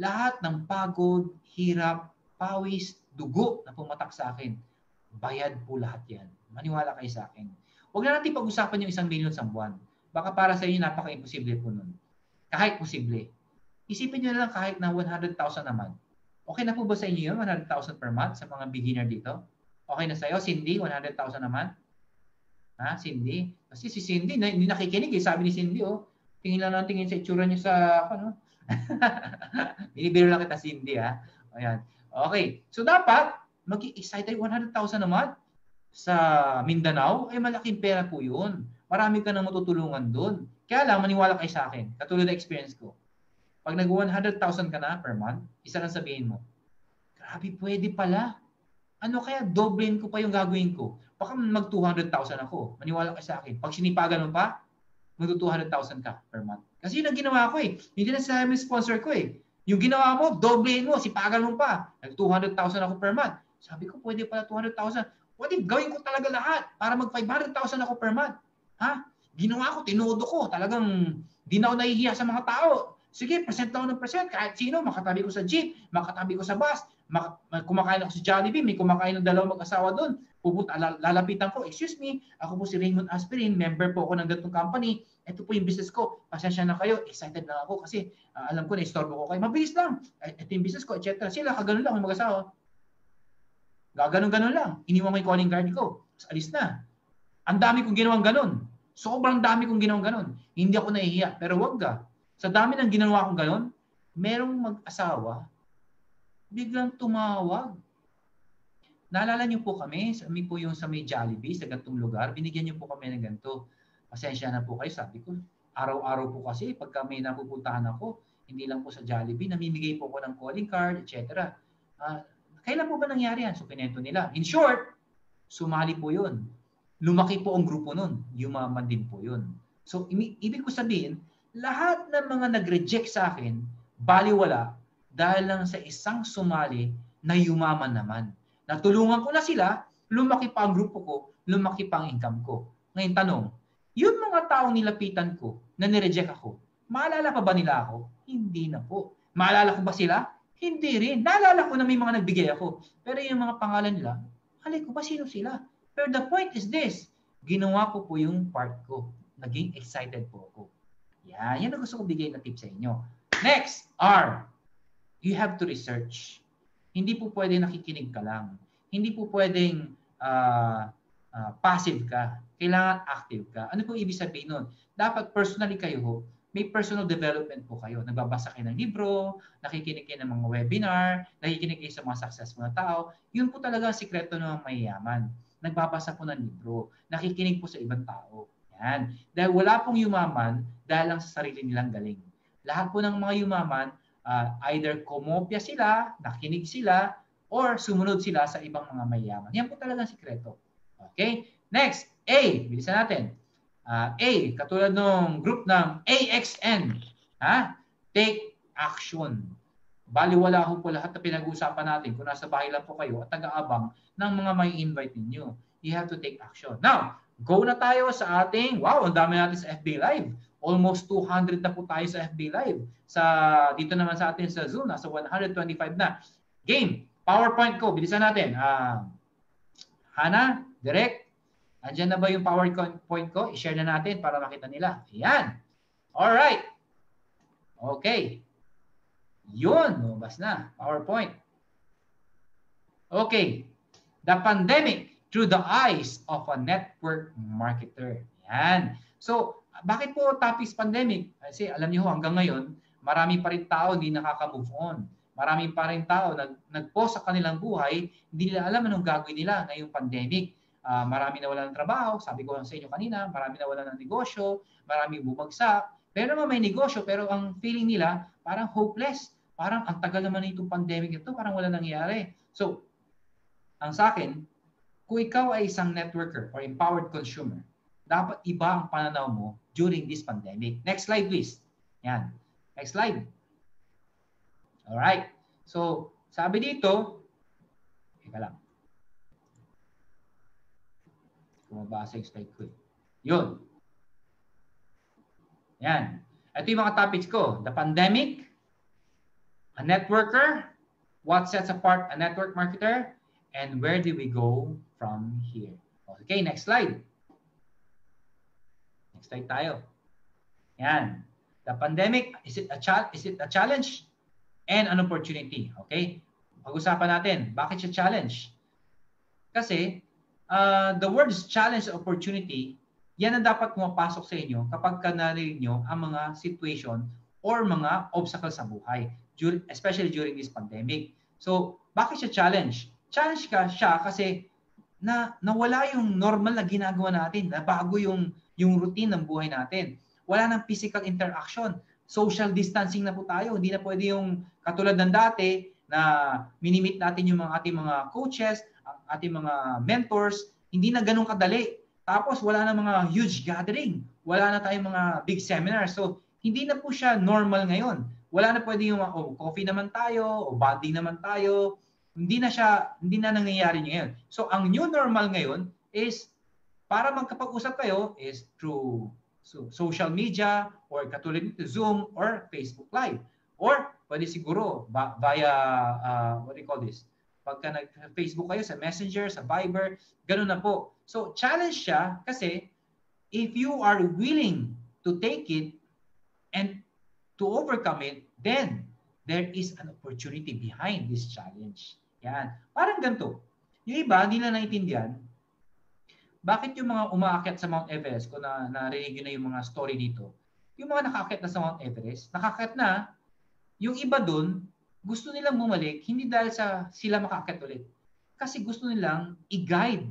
lahat ng pagod, hirap, pawis, dugo na pumatak sa akin, bayad po lahat yan. Maniwala kayo sa akin. Huwag na natin pag-usapan yung 1 million sa buwan. Baka para sa inyo, napaka-imposible po nun. Kahit posible. Isipin nyo na lang kahit na 100,000 naman. Okay na po ba sa inyo yun? 100,000 per month sa mga beginner dito? Okay na sa'yo? Cindy, 100,000 naman? Ha, Cindy? Kasi si Cindy, hindi nakikinig eh. Sabi ni Cindy, oh, tingin lang ng tingin sa itsura niya sa, ano? Binibiro lang kita, Cindy, ha? Ayan. Okay. So, dapat, mag-excited 100,000 naman sa Mindanao, ay malaking pera po yun. Marami ka nang matutulungan doon. Kaya lang, maniwala kayo sa akin. Katulad ng experience ko. Pag nag-100,000 ka na per month, isa lang sabihin mo, grabe, pwede pala. Ano kaya, doblein ko pa yung gagawin ko. Baka mag-200,000 ako. Maniwala ka sa akin. Pag sinipagan mo pa, mag-200,000 ka per month. Kasi yun ang ginawa ko eh. Hindi na sa sponsor ko eh. Yung ginawa mo, doblein mo, sipagan mo pa. Nag-200,000 ako per month. Sabi ko, pwede pala 200,000. Pwede, gawin ko talaga lahat para mag-500,000 ako per month. Ha? Ginawa ko, tinodo ko. Talagang di na ako nahihiya sa mga tao. Sige, present ako ng present. Kahit sino, makatabi ko sa jeep, makatabi ko sa bus, kumakain ako sa Jollibee, may kumakain ng dalawang mag-asawa doon. Pupunta, lalapitan ko, excuse me, ako po si Raymond Aspirin, member po ako ng ganitong company. Ito po yung business ko. Pasensya na kayo, excited na ako kasi alam ko na istorbo ko kayo. Mabilis lang. Ito yung business ko, etc. Sila, kaganon lang yung mag-asawa. Gaganon-ganon lang. Iniwan ko yung calling card ko. Alis na. Ang dami kong ginawang ganon. Sobrang dami kong ginawang ganon. Hindi ako nahihiya. Pero wag ka. Sa dami ng ginawa kong ganon, merong mag-asawa, biglang tumawag. Naalala niyo po kami po yung sa may Jollibee, sa gantong lugar, binigyan niyo po kami ng ganito. Pasensya na po kayo, sabi ko. Araw-araw po kasi, pagka may napupuntahan ako, hindi lang po sa Jollibee, namimigay po ako ng calling card, etc. Kailan po ba nangyari yan? So, kinento nila. In short, sumali po yun. Lumaki po ang grupo nun. Yumaman din po yun. So, ibig ko sabihin, lahat ng mga nag-reject sa akin, baliwala dahil lang sa isang sumali na yumaman naman. Natulungan ko na sila, lumaki pa ang grupo ko, lumaki pa ang income ko. Ngayon tanong, yung mga taong nilapitan ko na nireject ako, maalala pa ba nila ako? Hindi na po. Maalala ko ba sila? Hindi rin. Naalala ko na may mga nagbigay ako. Pero yung mga pangalan nila, alay ko ba sino sila? Pero the point is this, ginawa ko po yung part ko. Naging excited po ako. Yan ang gusto ko bigay na tip sa inyo. Next, R. You have to research. Hindi po pwedeng nakikinig ka lang. Hindi po pwedeng passive ka. Kailangan active ka. Ano po ibig sabihin nun? Dapat personally kayo, may personal development po kayo. Nagbabasa kayo ng libro, nakikinig kayo ng mga webinar, nakikinig kayo sa mga successful na tao. Yun po talaga ang sikreto ng mayayaman. Nagbabasa po ng libro, nakikinig po sa ibang tao. Yan. Dahil wala pong yumaman dahil lang sa sarili nilang galing. Lahat po ng mga yumaman, either kumopya sila, nakinig sila, or sumunod sila sa ibang mga mayayaman. Yan po talaga ang sikreto. Okay? Next, A. Bilisan natin. A, katulad ng group ng AXN. Take action. Baliwala ho po lahat na pinag-uusapan natin kung nasa bahay lang po kayo at taga-abang ng mga may invite ninyo. You have to take action. Now, go na tayo sa ating, wow, ang dami natin sa FB Live. Almost 200 na po tayo sa FB Live. Dito naman sa atin sa Zoom, nasa 125 na. Game, PowerPoint ko, bilisan natin. Hana, Direk, andyan na ba yung PowerPoint ko? I-share na natin para makita nila. Ayan. Alright. Okay. Yun, lumabas na. PowerPoint. Okay. The pandemic through the eyes of a network marketer. Yan. So, bakit po topics pandemic? Kasi alam niyo hanggang ngayon, marami pa rin tao hindi nakaka-move on. Marami pa rin tao nag-post sa kanilang buhay, hindi nila alam anong gagawin nila ngayong pandemic. Marami na wala ng trabaho, sabi ko sa inyo kanina, marami na wala ng negosyo, marami bumagsak. Pero naman may negosyo, pero ang feeling nila parang hopeless. Parang ang tagal naman itong pandemic ito, parang wala nangyayari. So, ang sa akin, kung ikaw ay isang networker or empowered consumer, dapat iba ang pananaw mo during this pandemic. Next slide, please. Yan. Next slide. Alright. So, sabi dito, teka lang. Kumabasa yung slide ko. Yun. Yan. Ito yung mga topics ko. The pandemic, a networker, what sets apart a network marketer, and where do we go from here? Okay, next slide. Next slide tayo. Yan. The pandemic, is it a challenge and an opportunity? Okay? Pag-usapan natin, bakit siya challenge? Kasi, the words challenge and opportunity, yan ang dapat pumapasok sa inyo kapag narinig nyo ang mga situation or mga obstacles sa buhay, especially during this pandemic. So, bakit siya challenge? Challenge siya kasi nawala yung normal na ginagawa natin, na bago yung routine ng buhay natin. Wala nang physical interaction. Social distancing na po tayo. Hindi na pwede yung katulad ng dati na minimit natin yung ating mga coaches, ating mga mentors. Hindi na ganun kadali. Tapos wala na mga huge gathering. Wala na tayong mga big seminars. So, hindi na po siya normal ngayon. Wala na pwede yung coffee naman tayo, o bonding naman tayo. Hindi na nangyayari ngayon. So, ang new normal ngayon is para magkapag-usap kayo is through social media or katulad nito Zoom or Facebook Live. Or pwede siguro via, what do you call this? Pagka nag-Facebook kayo sa Messenger, sa Viber, ganun na po. So, challenge siya kasi if you are willing to take it and to overcome it, then there is an opportunity behind this challenge. Yan. Parang ganito. Yung iba, hindi na naintindihan, bakit yung mga umaakyat sa Mount Everest, kung narinig nyo na yung mga story dito, yung mga nakaakyat na sa Mount Everest, nakaakyat na, yung iba dun, gusto nilang bumalik, hindi dahil sa sila makaakyat ulit. Kasi gusto nilang i-guide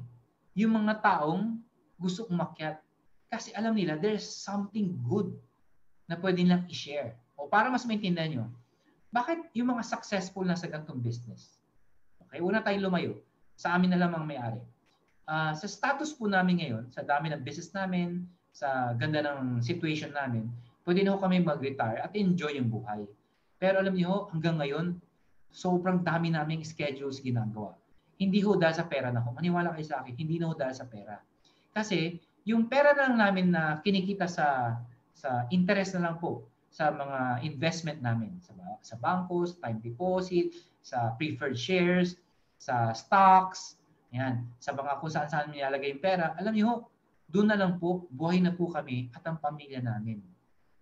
yung mga taong gusto umakyat. Kasi alam nila, there's something good na pwede nilang i-share. O para mas maintindihan nyo, bakit yung mga successful na sa ganitong business? Okay, una tayong lumayo. Sa amin na lamang may-ari. Sa status po namin ngayon, sa dami ng business namin, sa ganda ng situation namin, pwede na ho kami mag-retire at enjoy yung buhay. Pero alam niyo, hanggang ngayon, sobrang dami naming schedules ginagawa. Hindi ho dahil sa pera na ho. Maniwala kayo sa akin, hindi na ho dahil sa pera. Kasi yung pera na lang namin na kinikita sa interest na lang po sa mga investment namin. Sa bankos, time deposit, sa preferred shares, sa stocks, yan, sa mga kung saan nilalagay yung pera, alam niyo, doon na lang po, buhay na po kami at ang pamilya namin.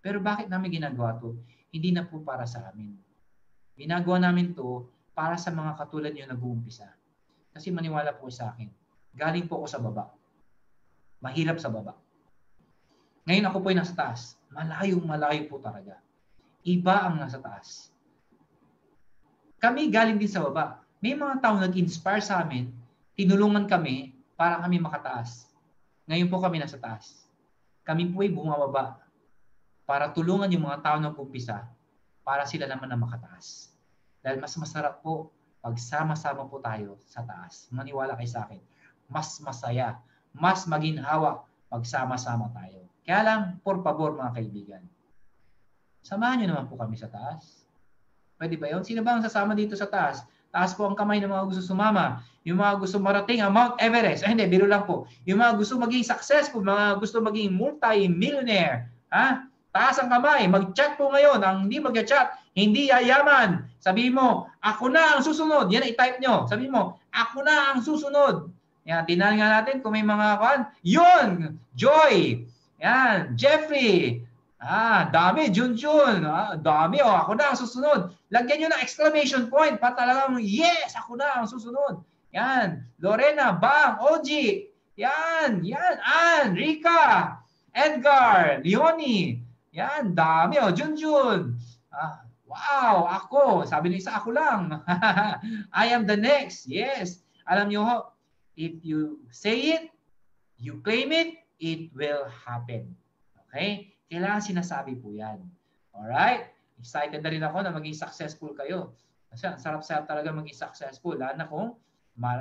Pero bakit namin ginagawa to? Hindi na po para sa amin. Ginagawa namin to para sa mga katulad niyo nag-uumpisa. Kasi maniwala po sa akin, galing po ako sa baba. Mahirap sa baba. Ngayon ako po ay nasa taas. Malayo po talaga. Iba ang nasa taas. Kami galing din sa baba. May mga tao nag-inspire sa amin, tinulungan kami para kami makataas. Ngayon po kami nasa taas. Kami po ay bumababa para tulungan yung mga tao na umpisa para sila naman na makataas. Dahil mas masarap po pag sama-sama po tayo sa taas. Maniwala kayo sa akin. Mas masaya, mas maginhawa pag sama-sama tayo. Kaya lang, por favor mga kaibigan, samahan nyo naman po kami sa taas. Pwede ba yun? Sino ba ang sasama dito sa taas? Taas po ang kamay ng mga gusto sumama. Yung mga gusto marating ang Mount Everest. Ay, hindi, biro lang po. Yung mga gusto maging successful, mga gusto maging multi-millionaire. Ha? Taas ang kamay. Mag-chat po ngayon. Ang hindi mag-chat, hindi yayaman. Sabihin mo, ako na ang susunod. Yan, i-type nyo. Sabihin mo, ako na ang susunod. Yan, tingnan nga natin kung may mga kan. Yun! Joy! Yan, Jeffrey! Dami, Junjun. Dami, ako na ang susunod. Lagyan nyo ng exclamation point para talagang, yes, ako na ang susunod. Yan, Lorena, Bang, Oji. Yan, Ann, Rika, Edgar, Leonie. Yan, dami, Junjun. Wow, ako. Sabi ng isa, ako lang. I am the next. Yes. Alam nyo ho, if you say it, you claim it, it will happen. Okay? Kailangan sinasabi po yan. Alright? Excited na rin ako na maging successful kayo. Kasi ang sarap-sarap talaga maging successful. Lalo na kung,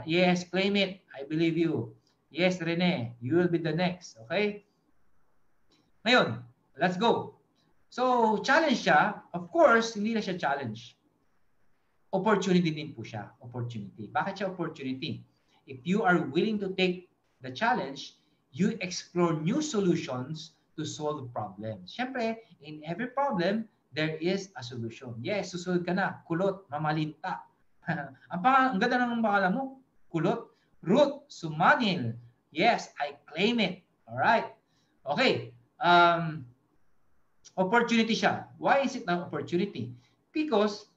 yes, claim it. I believe you. Yes, Rene, you will be the next. Okay? Ngayon, let's go. So, challenge siya. Of course, hindi na siya challenge. Opportunity din po siya. Opportunity. Bakit siya opportunity? If you are willing to take the challenge, you explore new solutions to solve problems. Siyempre, in every problem, there is a solution. Yes, susunod ka na. Kulot, mamalinta. Ang ganda ng pangalan mo. Kulot. Ruth, Sumanil. Yes, I claim it. Alright. Okay. opportunity siya. Why is it an opportunity? Because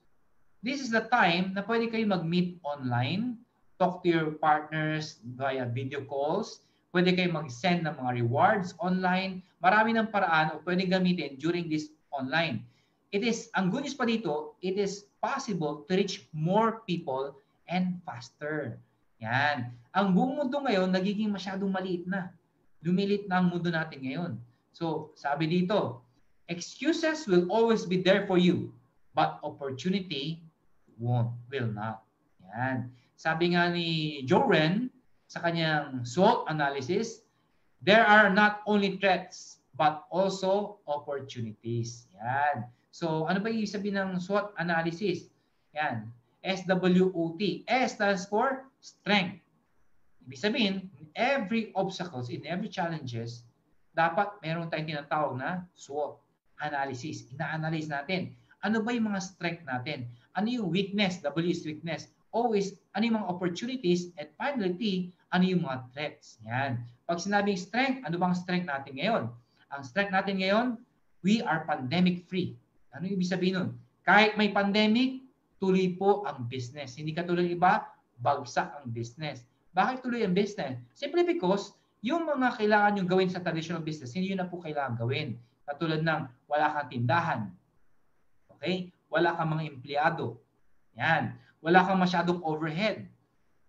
this is the time na pwede kayo mag-meet online, talk to your partners via video calls, pwede kayo mag-send ng mga rewards online. Marami ng paraan o pwede gamitin during this online. Ang good news pa dito, it is possible to reach more people and faster. Yan. Ang buong mundo ngayon, nagiging masyadong maliit na. Lumilit na ang mundo natin ngayon. So, sabi dito, excuses will always be there for you, but opportunity will not. Yan. Sabi nga ni Joe Ren, sa kanyang SWOT analysis, there are not only threats, but also opportunities. Yan. So, ano ba ibig sabihin ng SWOT analysis? Yan. SWOT. S stands for strength. Ibig sabihin, in every obstacles, in every challenges, dapat meron tayong tinatawag na SWOT analysis. Ina-analyze natin. Ano ba yung mga strength natin? Ano yung weakness? W is weakness. O is ano yung mga opportunities? And finally, T, ano yung mga threats? Yan. Pag sinabing strength, ano bang strength natin ngayon? Ang strength natin ngayon, we are pandemic free. Ano yung ibig sabihin nun? Kahit may pandemic, tuloy po ang business. Hindi katulad iba, bagsak ang business. Bakit tuloy ang business? Simply because yung mga kailangan yung gawin sa traditional business, hindi yun na po kailangan gawin. Katulad ng wala kang tindahan. Okay? Wala kang mga empleyado. Yan. Wala kang masyadong overhead.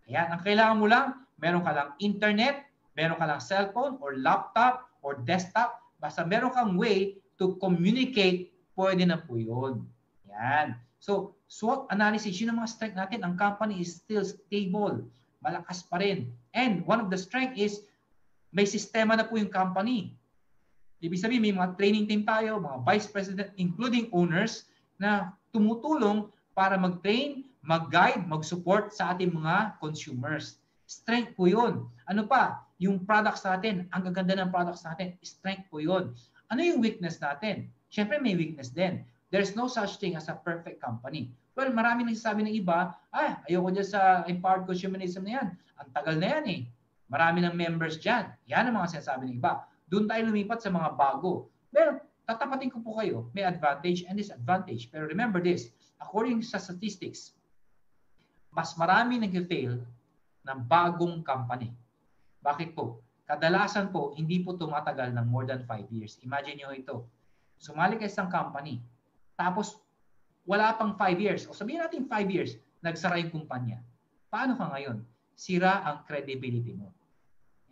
Ayan. Ang kailangan mo lang, meron ka lang internet, meron ka lang cellphone or laptop or desktop. Basta meron kang way to communicate, pwede na po yun. Yan. So, SWOT analysis, yun ang mga strength natin. Ang company is still stable. Malakas pa rin. And one of the strength is, may sistema na po yung company. Ibig sabihin, may mga training team tayo, mga vice president, including owners, na tumutulong para mag-train, mag-guide, mag-support sa ating mga consumers. Strength po yun. Ano pa? Yung products natin, ang gaganda ng products natin, strength po yun. Ano yung weakness natin? Siyempre may weakness din. There's no such thing as a perfect company. Well, marami nagsasabi ng iba, ayoko dyan sa empowered consumerism na yan. Ang tagal na yan eh. Marami ng members dyan. Yan ang mga sinasabi ng iba. Doon tayo lumipat sa mga bago. Well, tatapatin ko po kayo. May advantage and disadvantage. Pero remember this, according sa statistics, mas marami nag-fail ng bagong company. Bakit po? Kadalasan po, hindi po tumatagal ng more than 5 years. Imagine nyo ito. Sumali ka isang company. Tapos, wala pang 5 years. O sabihin natin 5 years, nagsara yung kumpanya. Paano ka ngayon? Sira ang credibility mo.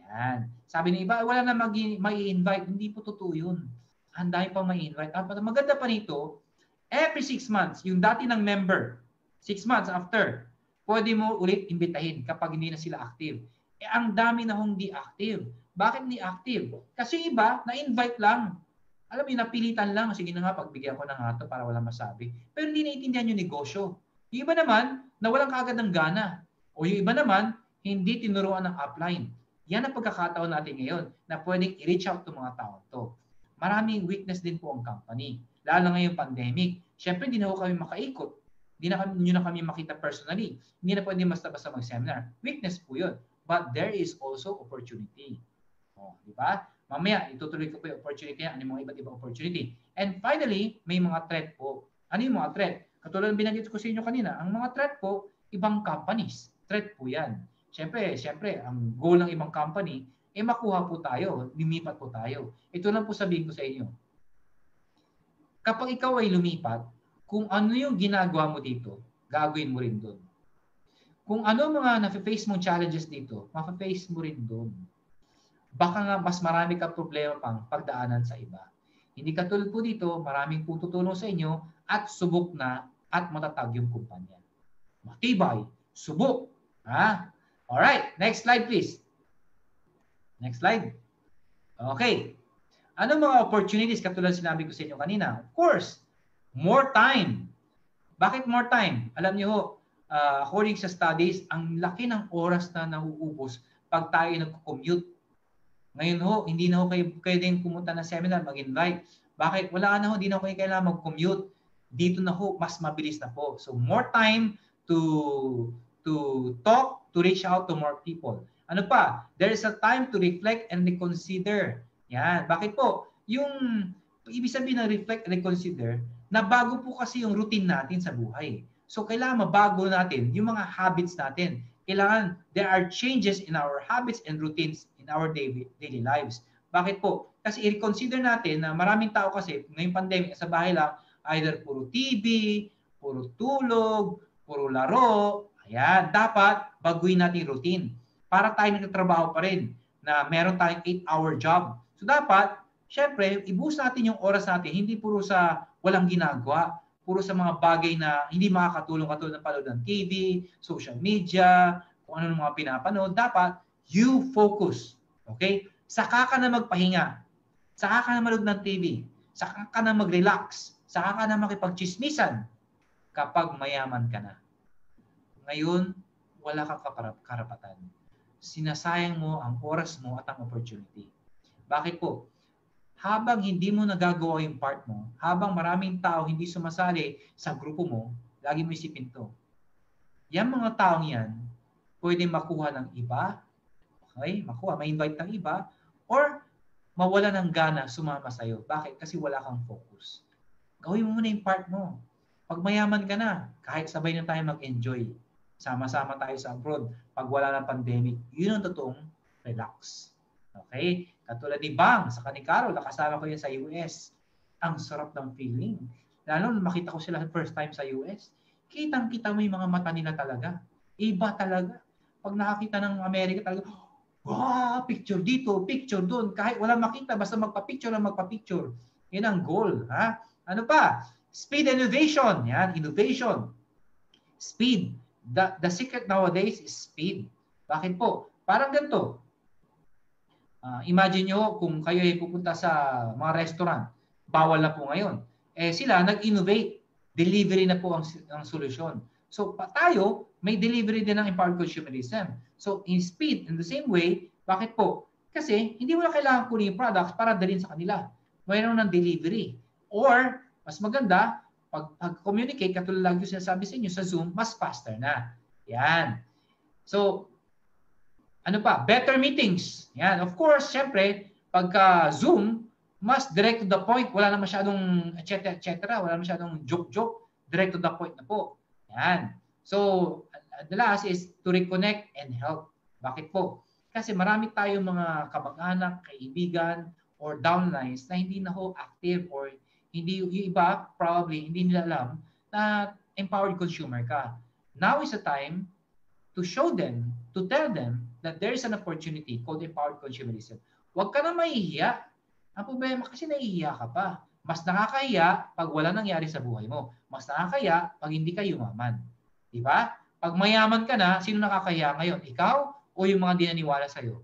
Yan. Sabi ng iba, wala na mai-invite. Hindi po totoo yun. Ang dami pang mai-invite. Maganda pa nito, every 6 months, yung dati ng member, 6 months after, pwede mo ulit imbitahin kapag hindi na sila active. Ang dami na hindi active. Bakit hindi active? Kasi yung iba, na-invite lang. Alam mo, napilitan lang. Sige na nga, pagbigyan ko na nga ito para wala masabi. Pero hindi naiintindihan yung negosyo. Yung iba naman, nawalan kaagad ng gana. O yung iba naman, hindi tinuruan ng upline. Yan ang pagkakataon natin ngayon na pwedeng i-reach out to mga tao to. Maraming weakness din po ang company. Lalo ngayong pandemic. Siyempre, hindi na kami makaikot. Hindi na kami makita personally. Hindi na pwede basta-basta mag-seminar. Weakness po yun. But there is also opportunity. O, di ba? Mamaya, itutuloy ko po yung opportunity yan. Ano yung mga iba't ibang opportunity. And finally, may mga threat po. Ano yung mga threat? Katulad ng binanggit ko sa inyo kanina, ang mga threat po, ibang companies. Threat po yan. Siyempre, ang goal ng ibang company, makuha po tayo, lumipat po tayo. Ito lang po sabihin ko sa inyo. Kapag ikaw ay lumipat, kung ano yung ginagawa mo dito, gagawin mo rin doon. Kung ano mga na-face mong challenges dito, ma-face mo rin doon. Baka nga mas marami ka problema pang pagdaanan sa iba. Hindi katulad po dito, maraming po tutulong sa inyo at subok na at matatag yung kumpanya. Matibay, subok. Ha? Alright, next slide please. Next slide. Okay. Ano mga opportunities katulad sinabi ko sa inyo kanina? Of course, more time. Bakit more time? Alam niyo ho, according sa studies, ang laki ng oras na nauubos pag tayo nag-commute. Ngayon ho, hindi na ho kayo din pumunta na seminar, mag-invite. Bakit? Wala na ho, hindi na ho kayo kailangan mag-commute. Dito na ho, mas mabilis na po. So more time to talk, to reach out to more people. Ano pa? There is a time to reflect and reconsider. Yan. Bakit po? Yung Ibig sabihin ng reflect and reconsider na bago po kasi yung routine natin sa buhay. So kailangan mabago natin yung mga habits natin. Kailangan there are changes in our habits and routines in our daily lives. Bakit po? Kasi i-reconsider natin na maraming tao kasi ngayong pandemic sa bahay lang, either puro TV, puro tulog, puro laro. Ayan, dapat baguhin natin yung routine para tayo nagtatrabaho pa rin na meron tayong 8-hour job. So dapat, syempre, i-boost natin yung oras natin, hindi puro sa walang ginagawa, puro sa mga bagay na hindi makakatulong katulad ng panood ng TV, social media, kung ano ng mga pinapanood. Dapat, you focus. Okay? Saka ka na magpahinga. Saka ka na manood ng TV. Saka ka na mag-relax. Saka ka na makipagchismisan kapag mayaman ka na. Ngayon, wala kang karapatan. Sinasayang mo ang oras mo at ang opportunity. Bakit po? Habang hindi mo nagagawa yung part mo, habang maraming tao hindi sumasali sa grupo mo, lagi mo isipin to. Yang mga taong yan, pwede makuha ng iba, okay? May-invite ng iba, or mawala ng gana sumama sa'yo. Bakit? Kasi wala kang focus. Gawin mo muna yung part mo. Pag mayaman ka na, kahit sabay na tayo mag-enjoy. Sama-sama tayo sa abroad. Pag wala ng pandemic, yun ang totoong relax. Okay? Katulad ni Bang, sa Kanikaro, nakasama ko yan sa US. Ang sarap ng feeling. Lalo na makita ko sila first time sa US. Kitang-kita mo yung mga mata nila talaga. Iba talaga. Pag nakakita ng Amerika talaga, wow, picture dito, picture doon. Kahit wala makita, basta magpa-picture lang magpa-picture. Yan ang goal. Ha? Ano pa? Speed innovation. Yan, innovation. Speed. The secret nowadays is speed. Bakit po? Parang ganito. Imagine nyo kung kayo ay pupunta sa mga restaurant, bawal na po ngayon. Eh sila nag-innovate. Delivery na po ang solusyon. So tayo, may delivery din ng empowered consumerism. So in speed, in the same way, bakit po? Kasi hindi mo na kailangan kunin yung products para dalhin sa kanila. Mayroon ng delivery. Or, mas maganda, pag-communicate, katulad lang yung sinasabi sa inyo sa Zoom, mas faster na. Yan. So, ano pa? Better meetings. Yan. Of course, syempre, pagka Zoom, mas direct to the point. Wala na masyadong etc. Wala na masyadong joke-joke. Direct to the point na po. Yan. So, the last is to reconnect and help. Bakit po? Kasi marami tayong mga kamag-anak, kaibigan, or downlines na hindi na ho active or hindi, yung iba, probably, hindi nila alam na empowered consumer ka. Now is the time to show them, to tell them that there is an opportunity called empowered consumerism. Huwag ka na mahihiya. Ang problema kasi nahihiya ka pa. Mas nakakahiya pag wala nangyari sa buhay mo. Mas nakakahiya pag hindi ka yumaman. Diba? Pag mayaman ka na, sino nakakahiya ngayon? Ikaw o yung mga dinaniwala sa'yo?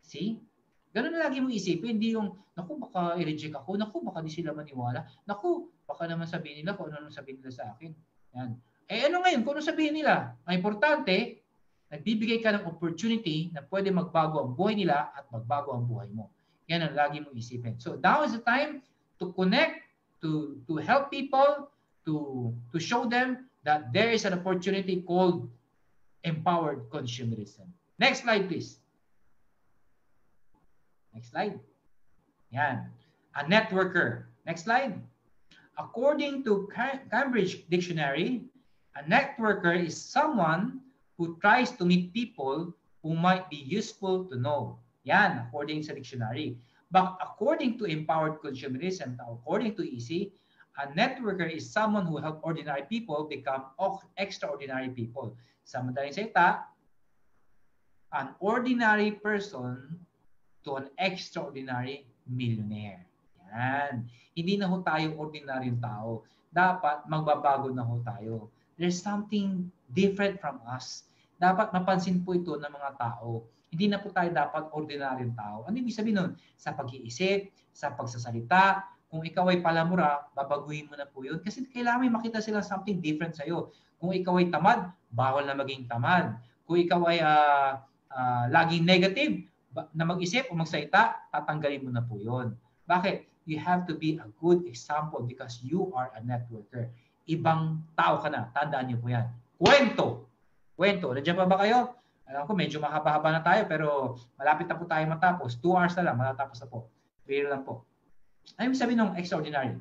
See? Ganun na lagi mong isipin. Hindi yung, naku, baka i-reject ako. Naku, baka di sila maniwala. Naku, baka naman sabihin nila kung ano sabihin nila sa akin. Yan. Eh ano ngayon? Kung ano sabihin nila? Ang importante, nagbibigay ka ng opportunity na pwede magbago ang buhay nila at magbago ang buhay mo. Yan ang lagi mong isipin. So now is the time to connect, to help people, to show them that there is an opportunity called empowered consumerism. Next slide, please. Next slide. Yan. A networker. Next slide. According to Cambridge Dictionary, a networker is someone who tries to meet people who might be useful to know. Yan, according sa dictionary. But according to empowered consumerism, according to EC, a networker is someone who helps ordinary people become extraordinary people. Sa madaling salita, an ordinary person to an extraordinary millionaire. Yan. Hindi na ho tayo ordinaryong tao. Dapat magbabago na ho tayo. There's something different from us. Dapat mapansin po ito ng mga tao. Hindi na po tayo dapat ordinaryong tao. Ano ibig sabihin nun? Sa pag-iisip, sa pagsasalita, kung ikaw ay palamura, babaguhin mo na po yun. Kasi kailangan may makita sila something different sa'yo. Kung ikaw ay tamad, bawal na maging tamad. Kung ikaw ay laging negative, na mag-isip o magsalita, tatanggalin mo na po yun. Bakit? You have to be a good example because you are a networker. Ibang tao ka na. Tandaan niyo po yan. Kwento. Nandiyan pa ba kayo? Alam ko, medyo mahaba-haba na tayo pero malapit na po tayo matapos. 2 hours na lang, matatapos na po. Pero lang po. Ano yung sabi ng extraordinary?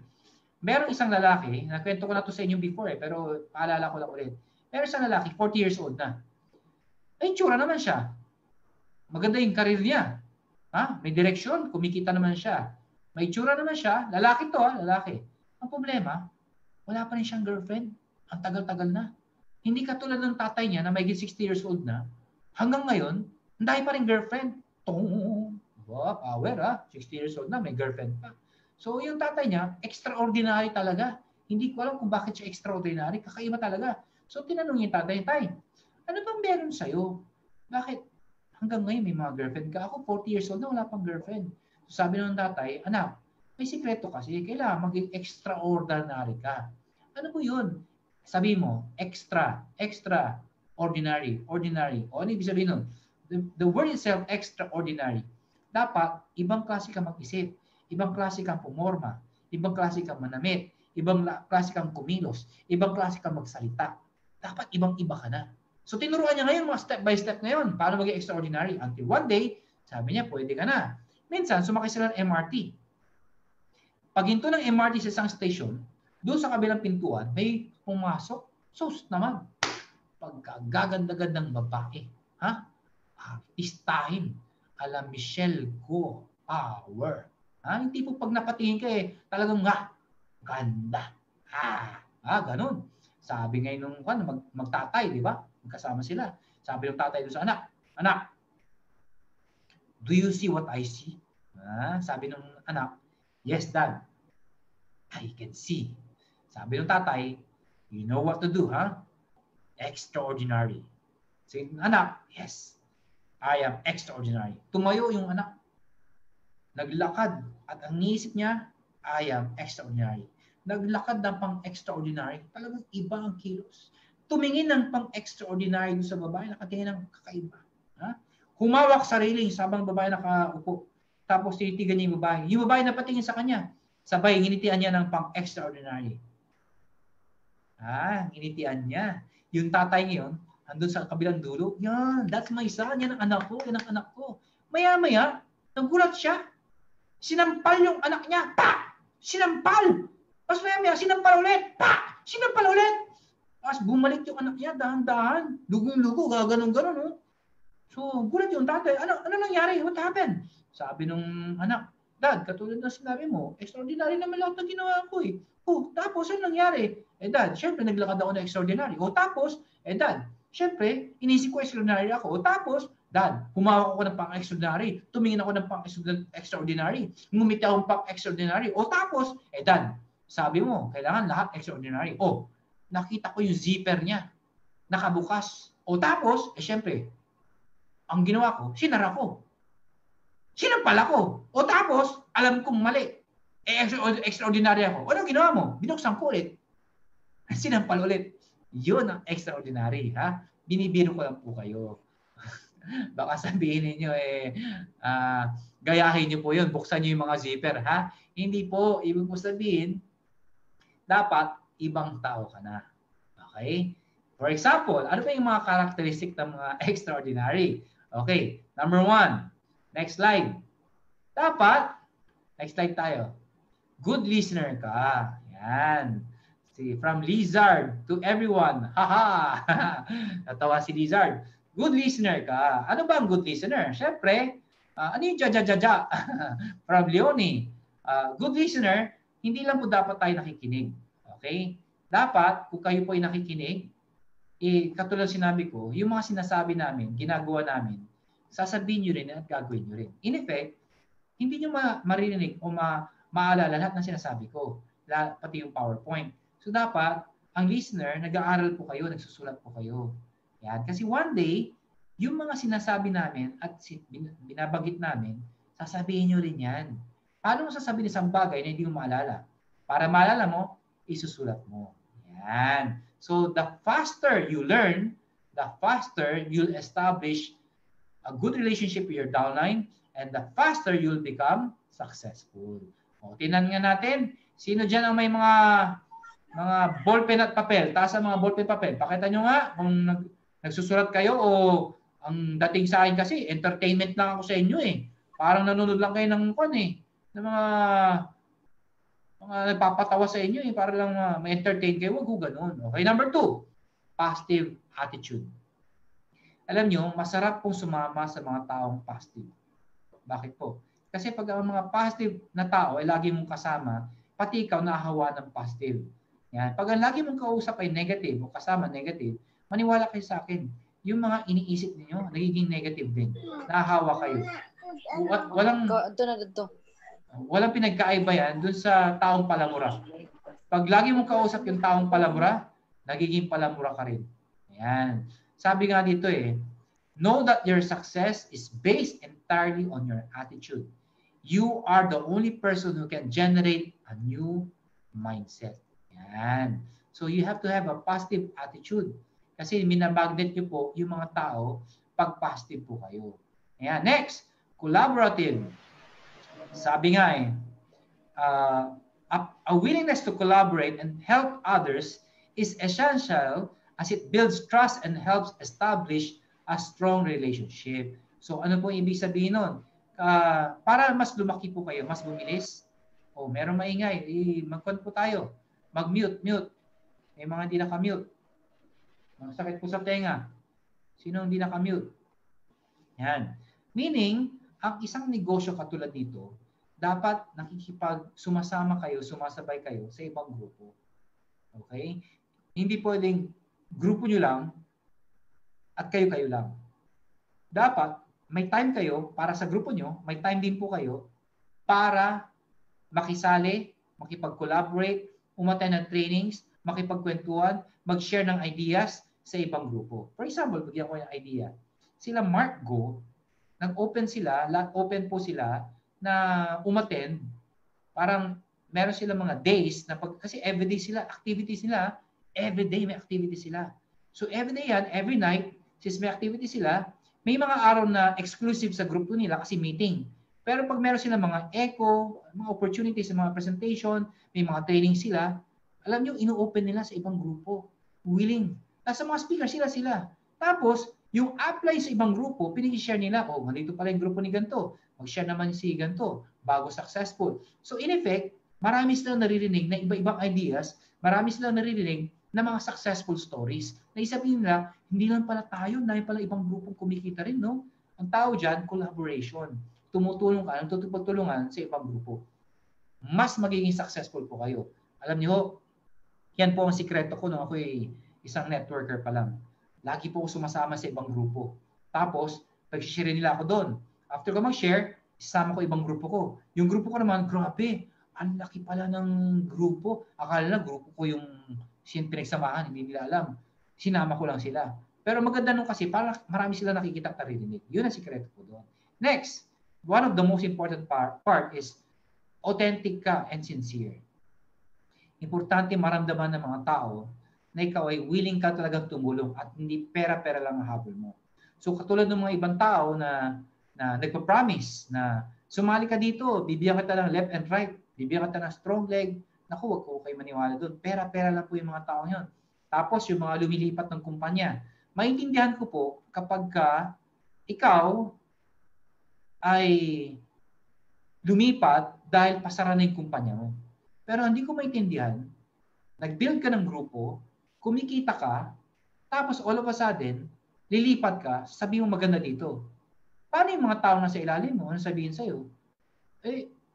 Merong isang lalaki, nakwento ko na to sa inyo before pero paalala ko lang ulit. Merong isang lalaki, 40 years old na. Ay, tsura naman siya. Maganda yung karir niya. May direksyon, kumikita naman siya. May tsura naman siya. Lalaki to, lalaki. Ang problema, wala pa rin siyang girlfriend. Ang tagal-tagal na. Hindi katulad ng tatay niya na may 60 years old na. Hanggang ngayon, hindi pa rin girlfriend. Wow, power 60 years old na, may girlfriend pa. So yung tatay niya, extraordinary talaga. Hindi ko alam kung bakit siya extraordinary. Kakaiba talaga. So tinanong niya yung tatay, tay, ano bang meron sa'yo? Bakit hanggang ngayon may mga girlfriend ka? Ako 40 years old na, wala pang girlfriend. So sabi ng tatay, anak, may sikreto kasi. Kailangan maging extraordinary ka. Ano po yun? Sabi mo, extraordinary, ordinary. O ano ibig sabihin nun? The word itself, extraordinary. Dapat, ibang klase ka mag-isip. Ibang klase kang pumorma. Ibang klase kang manamit. Ibang klase kang kumilos. Ibang klase kang magsalita. Dapat ibang-iba ka na. So tinuruan niya ngayon mga step by step ngayon paano maging extraordinary. Until one day, sabi niya, pwede ka na. Minsan, sumakay sila ng MRT. Pag hinto ng MRT sa isang station, doon sa kabilang pintuan, may pumasok. Sus naman. Pagkagaganda-gandang babae. Artistahin. Ala Michelle Go. Power. Hindi po pag napatingin ka talagang ganda. Ganun. Sabi ngayon nung magtatay, di ba? Magkasama sila. Sabi ng tatay doon sa anak, anak, do you see what I see? Sabi ng anak, yes, dad. I can see. Sabi ng tatay, you know what to do, Extraordinary. Sabi ng anak, yes, I am extraordinary. Tumayo yung anak. Naglakad. At ang isip niya, I am extraordinary. Naglakad ng pang-extraordinary. Talagang iba ang kilos. Tumingin ng pang-extraordinary doon sa babae, nakatingin ng kakaiba. Humawak sarili sabang babae nakaupo. Tapos tinitigan niya yung babae. Yung babae napatingin sa kanya. Sabay, hinitian niya ng pang-extraordinary. Hinitian niya. Yung tatay ngayon, andun sa kabilang dulo, yan, that's my son, yan ang anak ko, yan ang anak ko. Maya-maya, nagulat siya. Sinampal yung anak niya. Sinampal! Tapos maya-maya, sinampal ulit. Sinampal ulit! Tapos bumalik yung anak niya, dahan-dahan. Lugong-lugo, gaganon-ganon. So, gulat yung tatay. Ano nangyari? What happened? Sabi nung anak, Dad, katulad ng sinabi mo, extraordinary naman lahat na ginawa ko tapos ano nangyari? Dad, syempre naglakad ako na extraordinary. Tapos, Dad, syempre, inisip ko extraordinary ako. Tapos, Dad, humawak ako ng pang-extraordinary. Tumingin ako ng pang-extraordinary. Ngumiti ako ng pang-extraordinary. Tapos, Dad, sabi mo, kailangan lahat extraordinary. Nakita ko yung zipper niya. Nakabukas. Tapos, syempre, ang ginawa ko, sinara ko. Sinampal ako. Tapos, alam kong mali. Extraordinary ako. Ano ginawa mo? Binuksan ko ulit. Sinampal ulit. Yun ang extraordinary. Binibiro ko lang po kayo. Baka sabihin ninyo, gayahin nyo po yun. Buksan nyo yung mga zipper. Hindi po. Ibig po sabihin, dapat ibang tao ka na. Okay? For example, ano ba yung mga characteristic ng mga extraordinary? Okay. Number 1. Next slide. Dapat, next slide tayo. Good listener ka. Yan. See, from Lizard to everyone. Haha. Natawa si Lizard. Good listener ka. Ano ba ang good listener? Siyempre, ano yung jajajaja? From Leonie. Good listener, hindi lang po dapat tayo nakikinig. Okay? Dapat, kung kayo po ay nakikinig, katulad sinabi ko, yung mga sinasabi namin, ginagawa namin, sasabihin nyo rin at gagawin nyo rin. In effect, hindi nyo maririnig o maalala lahat ng sinasabi ko, pati yung PowerPoint. So dapat, ang listener, nag-aaral po kayo, nagsusulat po kayo. Yan. Kasi one day, yung mga sinasabi namin at binabagit namin, sasabihin nyo rin yan. Paano mo sasabihin isang bagay na hindi mo maalala? Para maalala mo, isusulat mo. Yan. So the faster you learn, the faster you'll establish a good relationship with your downline, and the faster you'll become successful. Tingnan nga natin, sino dyan ang may mga ballpen at papel? Taas ang mga ballpen papel. Pakita nyo nga kung nagsusulat kayo o ang dating sa akin kasi, entertainment lang ako sa inyo Parang nanonood lang kayo ng mga nagpapatawa sa inyo para lang ma-entertain kayo. Wag ho ganun. Okay, number 2, positive attitude. Alam nyo, masarap pong sumama sa mga taong positive. Bakit po? Kasi pag ang mga positive na tao ay lagi mong kasama, pati ikaw nahahawa ng positive. Yan. Pag ang lagi mong kausap ay negative o kasama negative, maniwala kayo sa akin, yung mga iniisip niyo nagiging negative din. Nahahawa kayo. Walang pinagkaiba yan dun sa taong palamura. Pag lagi mong kausap yung taong palamura, nagiging palamura ka rin. Yan. Sabi nga dito know that your success is based entirely on your attitude. You are the only person who can generate a new mindset. Yan. So you have to have a positive attitude. Kasi minamagnet nyo po yung mga tao pag positive po kayo. Ayan. Next, collaborative. Sabi nga a willingness to collaborate and help others is essential as it builds trust and helps establish a strong relationship. So ano po ibig sabihin nun? Para mas lumaki po kayo, mas bumilis. O meron maingay, mag-con po tayo. Mag-mute. May mga hindi naka-mute. Masakit po sa tenga. Sino hindi naka-mute? Yan. Meaning, ang isang negosyo katulad dito, dapat sumasama kayo, sumasabay kayo sa ibang grupo. Okay? Hindi pwedeng grupo nyo lang at kayo-kayo lang. Dapat may time kayo para sa grupo nyo, may time din po kayo para makisali, makipag-collaborate, umattend ng trainings, makipagkwentuhan, mag-share ng ideas sa ibang grupo. For example, bigyan ko yung idea. Sila Mark Go, open po sila na umattend. Parang meron sila mga days na kasi everyday sila, activities nila, everyday may activities sila. So everyday yan, every night, since may activity sila, may mga araw na exclusive sa grupo nila kasi meeting. Pero pag meron sila mga echo, mga opportunities sa mga presentation, may mga training sila, alam nyo, ino-open nila sa ibang grupo. Willing. Nasa mga speaker sila. Tapos, yung apply sa ibang grupo, pinag-share nila, nandito pala yung grupo ni ganito. Mag-share naman si ganito, bago successful. So in effect, marami silang naririnig na iba-ibang ideas, marami silang naririnig na mga successful stories. Na isabihin nila, hindi lang pala tayo, dahil pala ibang grupong kumikita rin, no? Ang tao dyan, collaboration. Tumutulong ka, nagtutulungan sa ibang grupo. Mas magiging successful po kayo. Alam niyo, yan po ang sikreto ko nung ako isang networker pa lang. Lagi po ako sumasama sa ibang grupo. Tapos, pag-share nila ako doon. After ko mag-share, isama ko ibang grupo ko. Yung grupo ko naman, grabe, ang laki pala ng grupo. Akala na grupo ko yung pinagsamahan, hindi nila alam. Sinama ko lang sila. Pero maganda nung kasi, para marami sila nakikita at naririnig. Yun ang sikreto ko doon. Next, one of the most important part is authentic ka and sincere. Importante maramdaman ng mga tao na ikaw ay willing ka talagang tumulong at hindi pera-pera lang ang habol mo. So katulad ng mga ibang tao na nagpa-promise na sumali ka dito, bibigyan kita ng left and right, bibigyan kita ng strong leg, naku, wag ko kayo maniwala doon. Pera-pera lang po yung mga tao yun. Tapos yung mga lumilipat ng kumpanya. Maintindihan ko po kapag ikaw ay lumipat dahil pasara na yung kumpanya mo. Pero hindi ko maintindihan, nag-build ka ng grupo, kumikita ka, tapos all of a sudden, lilipat ka, sabihin mo maganda dito. Paano yung mga tao na sa ilalim mo? Ano sabihin sa'yo?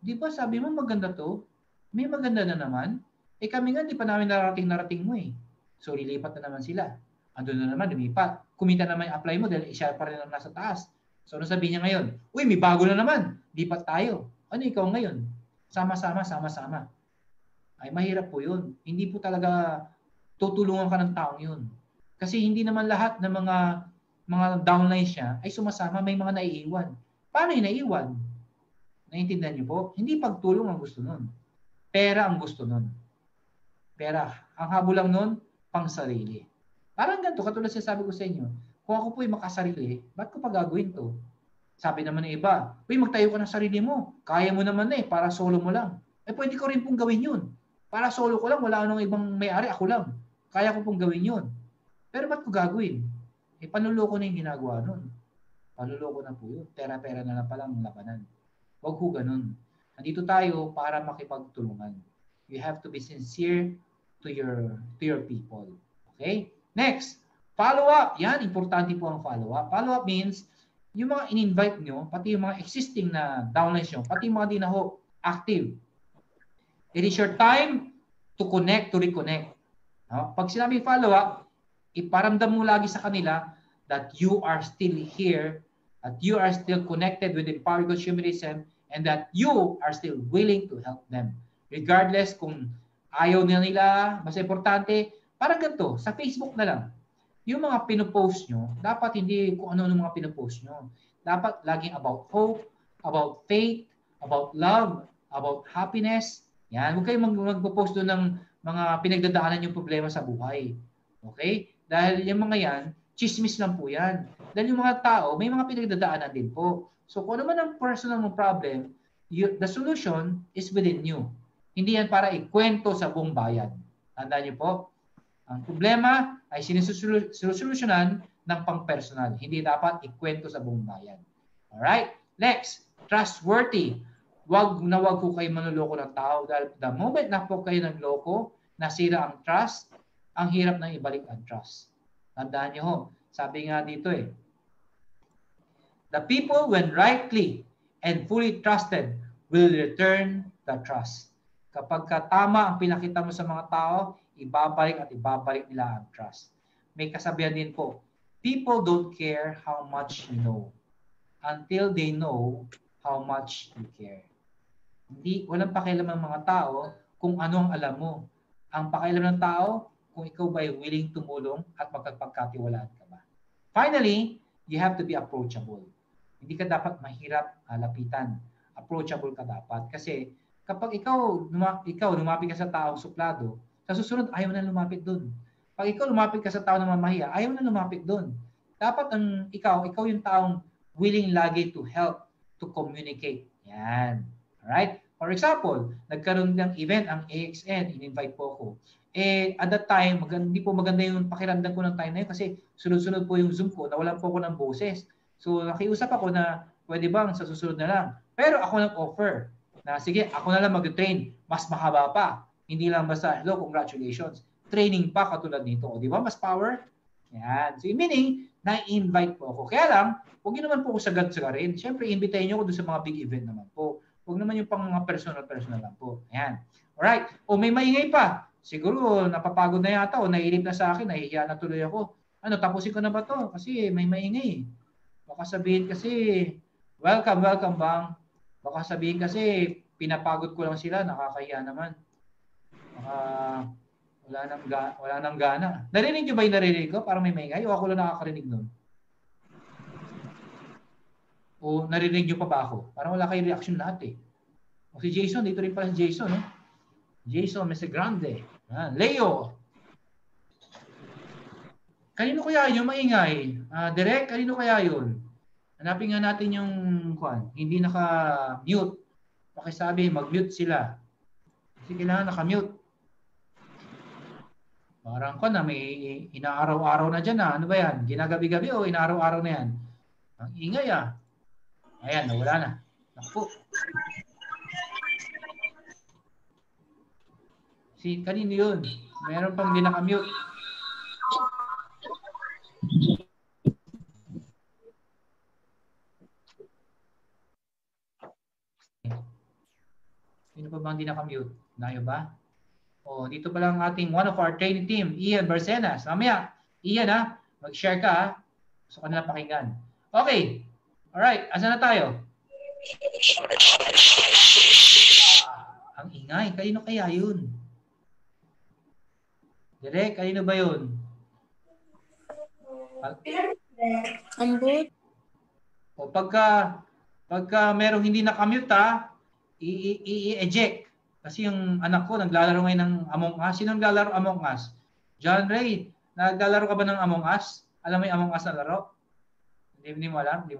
Di ba sabi mo maganda to? May maganda na naman. Kami nga, di pa namin narating mo eh. So, lilipat na naman sila. Andun na naman, lumipat. Kumita naman yung apply mo dahil siya pa rin ang nasa taas. So, ano sabihin niya ngayon? Uy, may bago na naman. Lipat tayo. Ano ikaw ngayon? Sama-sama. Ay, mahirap po yun. Hindi po talaga tutulungan ka ng taong yun. Kasi hindi naman lahat ng mga downlines niya ay sumasama, may mga naiiwan. Paano yung naiiwan? Naiintindihan niyo po? Hindi pagtulong ang gusto nun. Pera ang gusto nun. Pera. Ang habol lang nun, pang sarili. Parang ganito, katulad sabi ko sa inyo, kung ako po'y makasarili, ba't ko pa gagawin to? Sabi naman ng iba, uy, magtayo ka ng sarili mo. Kaya mo naman para solo mo lang. Pwede ko rin pong gawin yun. Para solo ko lang, wala nang ibang may-ari, ako lang. Kaya ko pong gawin yun. Pero ba't ko gagawin? Panuloko na yung ginagawa nun. Panuloko na po yun. Pera-pera na lang palang labanan. Huwag ko ganun. Nandito tayo para makipagtulungan. You have to be sincere to your people. Okay? Next, follow-up. Yan, importante po ang follow-up. Follow-up means, yung mga in-invite nyo, pati yung mga existing na downlines nyo, pati yung mga di na ho, active. It is your time to connect, to reconnect. No? Pag sinabi follow-up, iparamdam mo lagi sa kanila that you are still here, that you are still connected with Empowered Consumerism, and that you are still willing to help them. Regardless kung ayaw nila, mas importante, parang ganito, sa Facebook na lang. Yung mga pinopost nyo, dapat hindi kung ano mga pinopost nyo. Dapat laging about hope, about faith, about love, about happiness. Yan, huwag kayong magpo-post doon ng mga pinagdadaanan yung problema sa buhay. Okay? Dahil yung mga yan, chismis lang po yan. Dahil yung mga tao, may mga pinagdadaanan din po. So kung ano man ang personal mong problem, the solution is within you. Hindi yan para ikwento sa buong bayan. Tandaan niyo po, ang problema ay sinusolusyonan ng pang-personal. Hindi dapat ikwento sa buong bayan. Alright? Next, trustworthy. Wag ko kayo manuloko ng tao dahil the moment na po kayo nagloko, nasira ang trust, ang hirap na ibalik ang trust. Tandaan niyo ho, sabi nga dito the people when rightly and fully trusted will return the trust. Kapag tama ang pinakita mo sa mga tao, ibabalik at ibabalik nila ang trust. May kasabihan din po, people don't care how much you know until they know how much you care. Walang pakialam ng mga tao kung ano ang alam mo. Ang pakialam ng tao kung ikaw ba ay willing tumulong at magpagkatiwalaan ka ba. Finally, you have to be approachable. Hindi ka dapat mahirap lapitan. Approachable ka dapat. Kasi kapag ikaw lumapit ka sa taong suplado, sa susunod ayaw na lumapit doon. Pag ikaw lumapit ka sa tao na mamahiya, ayaw na lumapit doon. Dapat ikaw yung taong willing lagi to help, to communicate. Yan. Alright? For example, nagkaroon ng event ang AXN, in-invite po ako. At that time, hindi po maganda yung pakiramdam ko ng time na yun kasi sunod-sunod po yung Zoom ko, nawalan po ako ng boses. So, nakiusap ako na pwede bang sa susunod na lang. Pero ako nag-offer na sige, ako na lang mag-train, mas mahaba pa. Hindi lang basta, hello, congratulations. Training pa katulad nito. O, di ba? Mas power. Yan. So, meaning, na-invite po ako. Kaya lang, huwag yun naman po ako sagad-sagarin. Siyempre, invitayin nyo ako doon sa mga big event naman po. Huwag naman yung pang mga personal lang po. Yan. Alright. O, may maingay pa. Siguro, napapagod na yata o nailip na sa akin, nahihiya na tuloy ako. Tapusin ko na ba to? Kasi may maingay. Baka sabihin kasi, welcome bang. Baka sabihin kasi, pinapagod ko lang sila, nakakahiya naman. Wala nang gana. Narinig nyo ba yung narinig ko? Parang may maingay o ako lang nakakarinig nun? O narinig nyo pa ba ako? Parang wala kayong reaction lahat O si Jason, dito rin pala si Jason. Jason Mr. Grande. Leo. Kanino kaya yun maingay? Direk, kanino kaya yun? Hanapin nga natin yung hindi naka-mute. Pakisabi, mag-mute sila. Kasi kailangan naka-mute. Parang na may inaaraw-araw na dyan Ano ba yan? Ginagabi-gabi o inaaraw-araw na yan? Ang ingay Ayan, nawala na. Naku. Kanino yun? Meron pang di naka-mute. Sino pa bang di naka-mute? Nayo ba? Dito pa lang ating one of our training team, Ian Barcenas. Mamaya, Ian mag-share ka Gusto ka nila pakinggan. Okay. Alright, asan na tayo? Ang ingay. Kanino kaya yun? Direk, kanino ba yun? Ambot. O pagka merong hindi nakamute i-eject. Kasi yung anak ko naglalaro ngayon ng Among Us. Sino naglalaro Among Us? John Ray, naglalaro ka ba ng Among Us? Alam mo yung Among Us na laro? Hindi mo alam? Hindi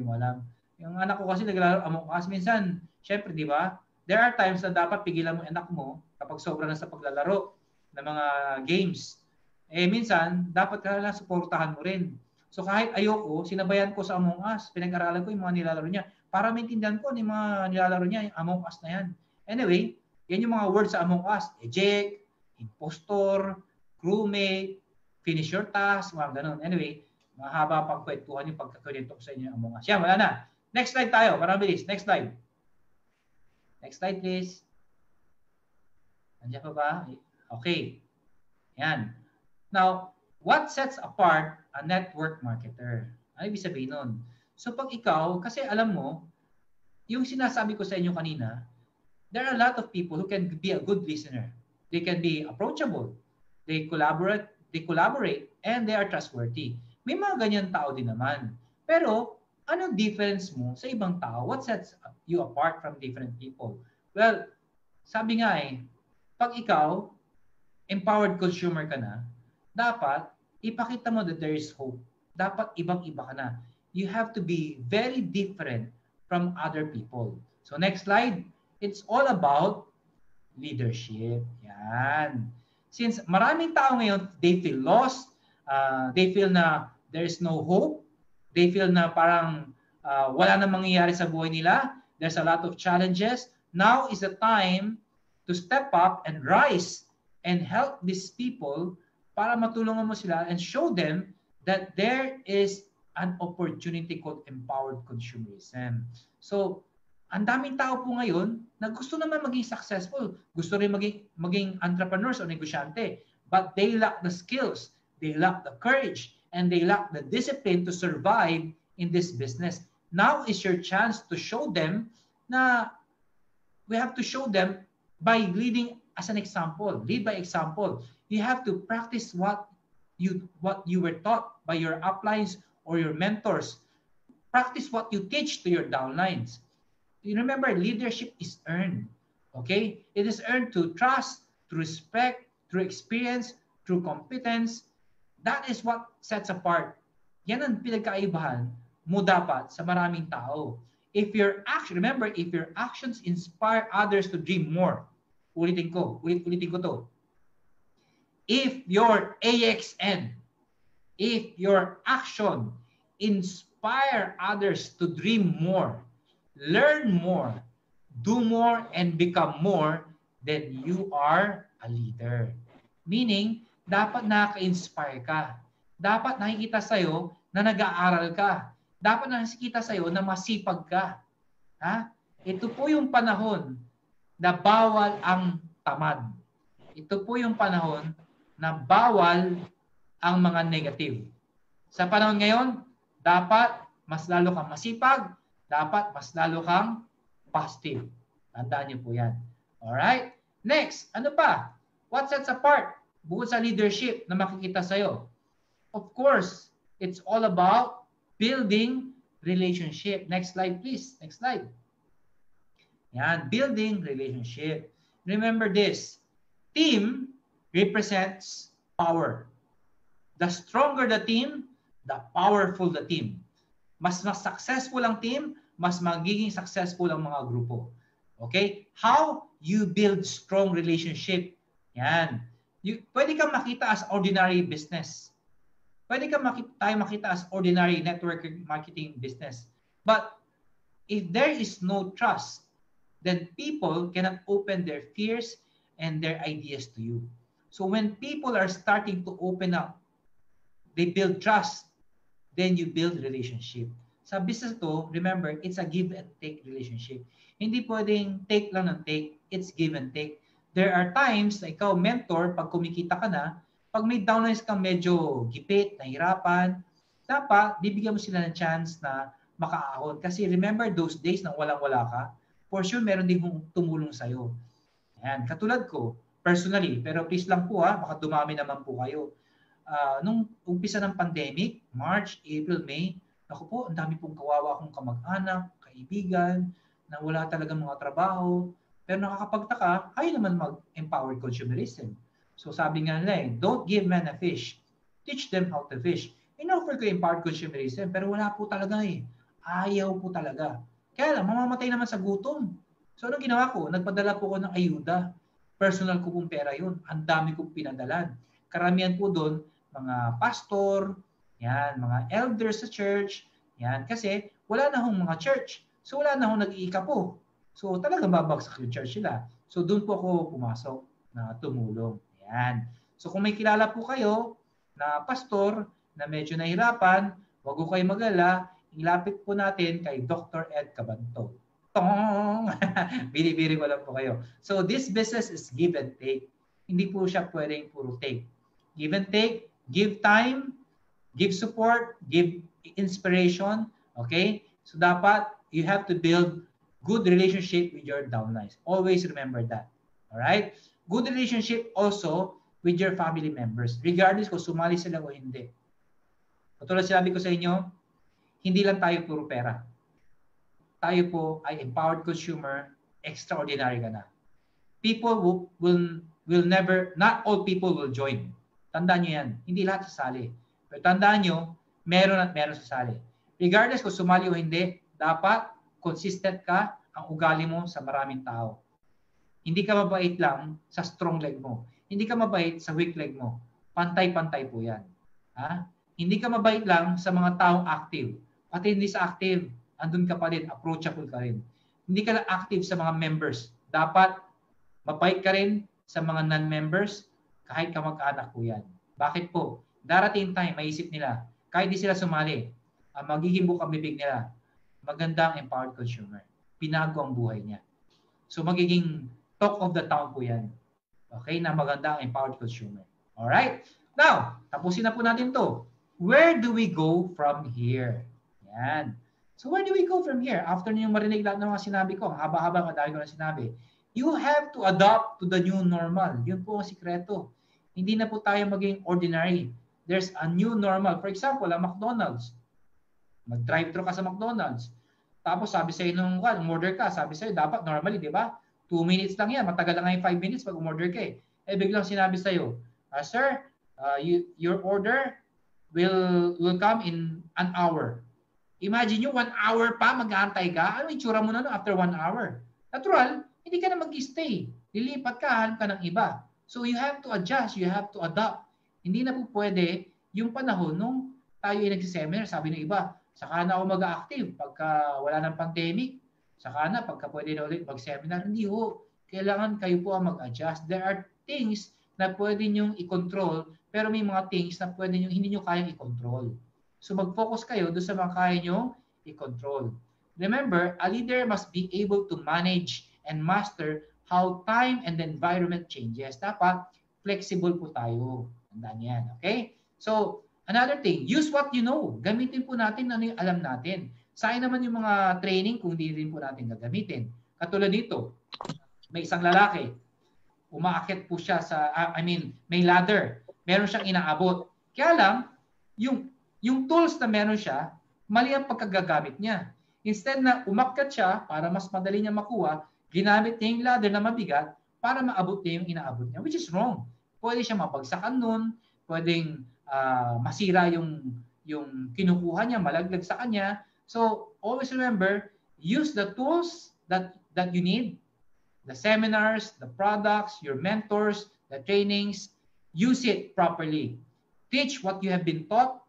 mo alam. Yung anak ko kasi naglalaro Among Us. Minsan, syempre, di ba? There are times na dapat pigilan mo yung anak mo kapag sobra na sa paglalaro ng mga games. Minsan, dapat ka lang suportahan mo rin. So kahit ayoko, sinabayan ko sa Among Us. Pinag-aralan ko yung mga nilalaro niya para maintindihan ko yung mga nilalaro niya, yung Among Us na yan. Anyway, Yan yung mga words sa Among Us. Eject, impostor, crewmate, finish your task, mga ganun. Anyway, mahaba pang kwentuhan yung pagkakwento ko sa inyo ng Among Us. Yan, wala na. Next slide tayo. Parang bilis. Next slide. Next slide, please. Nandiyan pa ba? Okay. Yan. Now, what sets apart a network marketer? Ano ibig sabihin nun? So pag ikaw, kasi alam mo, yung sinasabi ko sa inyo kanina, there are a lot of people who can be a good listener. They can be approachable. They collaborate, and they are trustworthy. May mga ganyan tao din naman. Pero, anong difference mo sa ibang tao? What sets you apart from different people? Well, sabi nga pag ikaw, empowered consumer ka na, dapat ipakita mo that there is hope. Dapat ibang-iba ka na. You have to be very different from other people. So next slide, it's all about leadership. Yan. Since maraming tao ngayon, they feel lost, they feel na there is no hope, they feel na parang wala na mangyayari sa buhay nila, there's a lot of challenges. Now is the time to step up and rise and help these people para matulungan mo sila and show them that there is an opportunity called empowered consumerism. So, ang daming tao po ngayon na gusto naman maging successful, gusto rin maging entrepreneurs o negosyante, but they lack the skills, they lack the courage, and they lack the discipline to survive in this business. Now is your chance to show them na we have to show them by leading as an example. Lead by example. You have to practice what you were taught by your uplines or your mentors. Practice what you teach to your downlines. You remember, leadership is earned. Okay? It is earned through trust, through respect, through experience, through competence. That is what sets apart. Yan ang pinagkaibahan mo dapat sa maraming tao. If your actions inspire others to dream more. Ulitin ko to. If your AXN, if your action inspire others to dream more, learn more, do more, and become more, then you are a leader. Meaning, dapat nakaka-inspire ka. Dapat nakikita sa'yo na nag-aaral ka. Dapat nakikita sa'yo na masipag ka. Ha? Ito po yung panahon na bawal ang tamad. Ito po yung panahon na bawal ang mga negative. Sa panahon ngayon, dapat mas lalo kang masipag, dapat mas lalo kang positive. Tandaan niyo po yan. Alright? Next, ano pa? What sets apart? Bukod sa leadership na makikita sa'yo. Of course, it's all about building relationship. Next slide, please. Next slide. Yan, building relationship. Remember this. Team represents power. The stronger the team, the powerful the team. Mas successful ang team, mas magiging successful ang mga grupo. Okay? How you build strong relationship. Yan. Pwede kang makita as ordinary business. Pwede kang makita as ordinary network marketing business. But if there is no trust, then people cannot open their fears and their ideas to you. So when people are starting to open up, they build trust, then you build relationship. Sa business to, remember, it's a give and take relationship. Hindi pwedeng take lang ng take, it's give and take. There are times na ikaw, mentor, pag kumikita ka na, pag may downlines kang medyo gipit, nahirapan, dapat bibigyan mo sila ng chance na makaahon. Kasi remember those days na walang-wala ka, for sure meron din tumulong sa'yo. Ayan, katulad ko, personally, pero please lang po baka dumami naman po kayo. Nung umpisa ng pandemic, March, April, May, ako po, ang dami pong kawawa akong kamag-anak, kaibigan, na wala talagang mga trabaho. Pero nakakapagtaka, kayo naman mag-empowered consumerism. So sabi nga nila don't give men a fish. Teach them how to fish. In-offer ko empowered consumerism, pero wala po talaga Ayaw po talaga. Kaya lang, mamamatay naman sa gutom. So anong ginawa ko? Nagpadala po ko ng ayuda. Personal ko pong pera yun. Ang dami kong pinadalan. Karamihan po doon, mga pastor, yan, mga elders sa church, yan, kasi wala na hong mga church. So wala na hong nag-iika po. So talagang babagsak yung church nila. So doon po ako pumasok na tumulong. Ayan. So kung may kilala po kayo na pastor na medyo nahirapan, wag ko kayo mag-alala, ilapit po natin kay Dr. Ed Cabantog. Tong! Binibiri ko lang po kayo. So this business is give and take. Hindi po siya pwedeng puro take. Give and take, give time, give support, give inspiration. Okay? So dapat you have to build good relationship with your downlines. Always remember that. Alright? Good relationship also with your family members. Regardless kung sumali sila o hindi. Katulad sinabi ko sa inyo, hindi lang tayo puro pera. Tayo po ay empowered consumer, extraordinary ka na. People will never, not all people will join. Tandaan nyo yan. Hindi lahat sasali. Pero tandaan nyo, meron at meron sasali. Regardless kung sumali o hindi, dapat consistent ka ang ugali mo sa maraming tao. Hindi ka mabait lang sa strong leg mo. Hindi ka mabait sa weak leg mo. Pantay-pantay po yan. Ha? Hindi ka mabait lang sa mga taong active. Pati hindi sa active, andun ka pa rin, approachable ka rin. Hindi ka lang active sa mga members. Dapat mabait ka rin sa mga non-members, kahit kamag-anak po yan. Bakit po? Darating time, maisip nila, kahit di sila sumali, ang magiging bukang bibig nila, magandang empowered consumer. Pinago ang buhay niya. So magiging talk of the town po yan. Okay? Na magandang empowered consumer. Alright? Now, tapusin na po natin to. Where do we go from here? Yan. So where do we go from here? After niyo marinig lahat ng mga sinabi ko, haba-haba ang dami ko na sinabi, you have to adapt to the new normal. Yun po ang sikreto. Hindi na po tayo maging ordinary. There's a new normal. For example, ang McDonald's. Mag-drive-thru ka sa McDonald's. Tapos sabi sa'yo nung umorder ka, sabi sa'yo, dapat normally, di ba? 2 minutes lang yan. Matagal lang yung 5 minutes pag umorder ka eh. Eh biglang sinabi sa'yo, sir, your order will come in an hour. Imagine nyo, 1 hour pa, mag-aantay ka. Ano yung tsura mo na after 1 hour? Natural, hindi ka na mag-stay. Lilipat ka, hanap ka ng iba. So you have to adjust, you have to adapt. Hindi na po pwede yung panahon nung tayo ay nagsiseminar, sabi ng iba, saka na ako mag-active pagka wala ng pandemic. Saka na, pagka pwede na ulit mag-seminar. Hindi ho. Kailangan kayo po ang mag-adjust. There are things na pwede nyong i-control, pero may mga things na pwede nyo, hindi nyo kayang i-control. So mag-focus kayo doon sa mga kaya nyo i-control. Remember, a leader must be able to manage and master how time and the environment changes. Dapat flexible po tayo. Tandaan yan. Okay? So, another thing, use what you know. Gamitin po natin ano yung alam natin. Sayang naman yung mga training kung hindi rin po natin gagamitin. Katulad dito, may isang lalaki, umaakit po siya sa, may ladder. Meron siyang inaabot. Kaya lang, yung tools na meron siya, mali ang pagkagagamit niya. Instead na umakyat siya para mas madali niya makuha, ginamit niya yung ladder na mabigat para maabot niya yung inaabot niya, which is wrong. Pwede siya mabagsakan nun, pwedeng masira yung kinukuha niya, malaglag sa kanya. So, always remember, use the tools that you need, the seminars, the products, your mentors, the trainings, use it properly. Teach what you have been taught,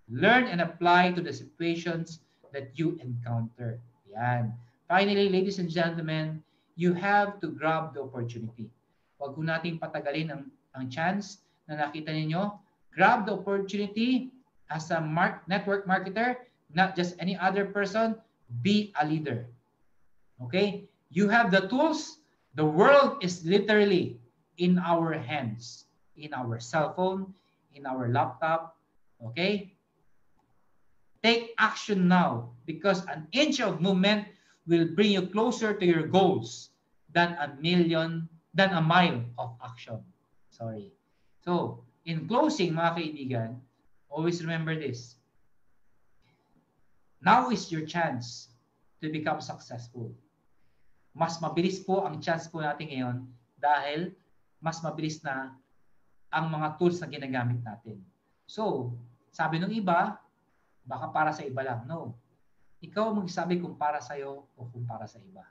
learn and apply to the situations that you encounter. Yan. Finally, ladies and gentlemen, you have to grab the opportunity. Huwag ko nating patagalin ang chance na nakita ninyo. Grab the opportunity as a network marketer, not just any other person. Be a leader. Okay? You have the tools. The world is literally in our hands, in our cell phone, in our laptop. Okay? Take action now because an inch of movement will bring you closer to your goals than a mile of action. Sorry. So, in closing, mga kaibigan, always remember this. Now is your chance to become successful. Mas mabilis po ang chance po natin ngayon dahil mas mabilis na ang mga tools na ginagamit natin. So, sabi ng iba, baka para sa iba lang. No. Ikaw magsabi kung para sa'yo o kung para sa iba.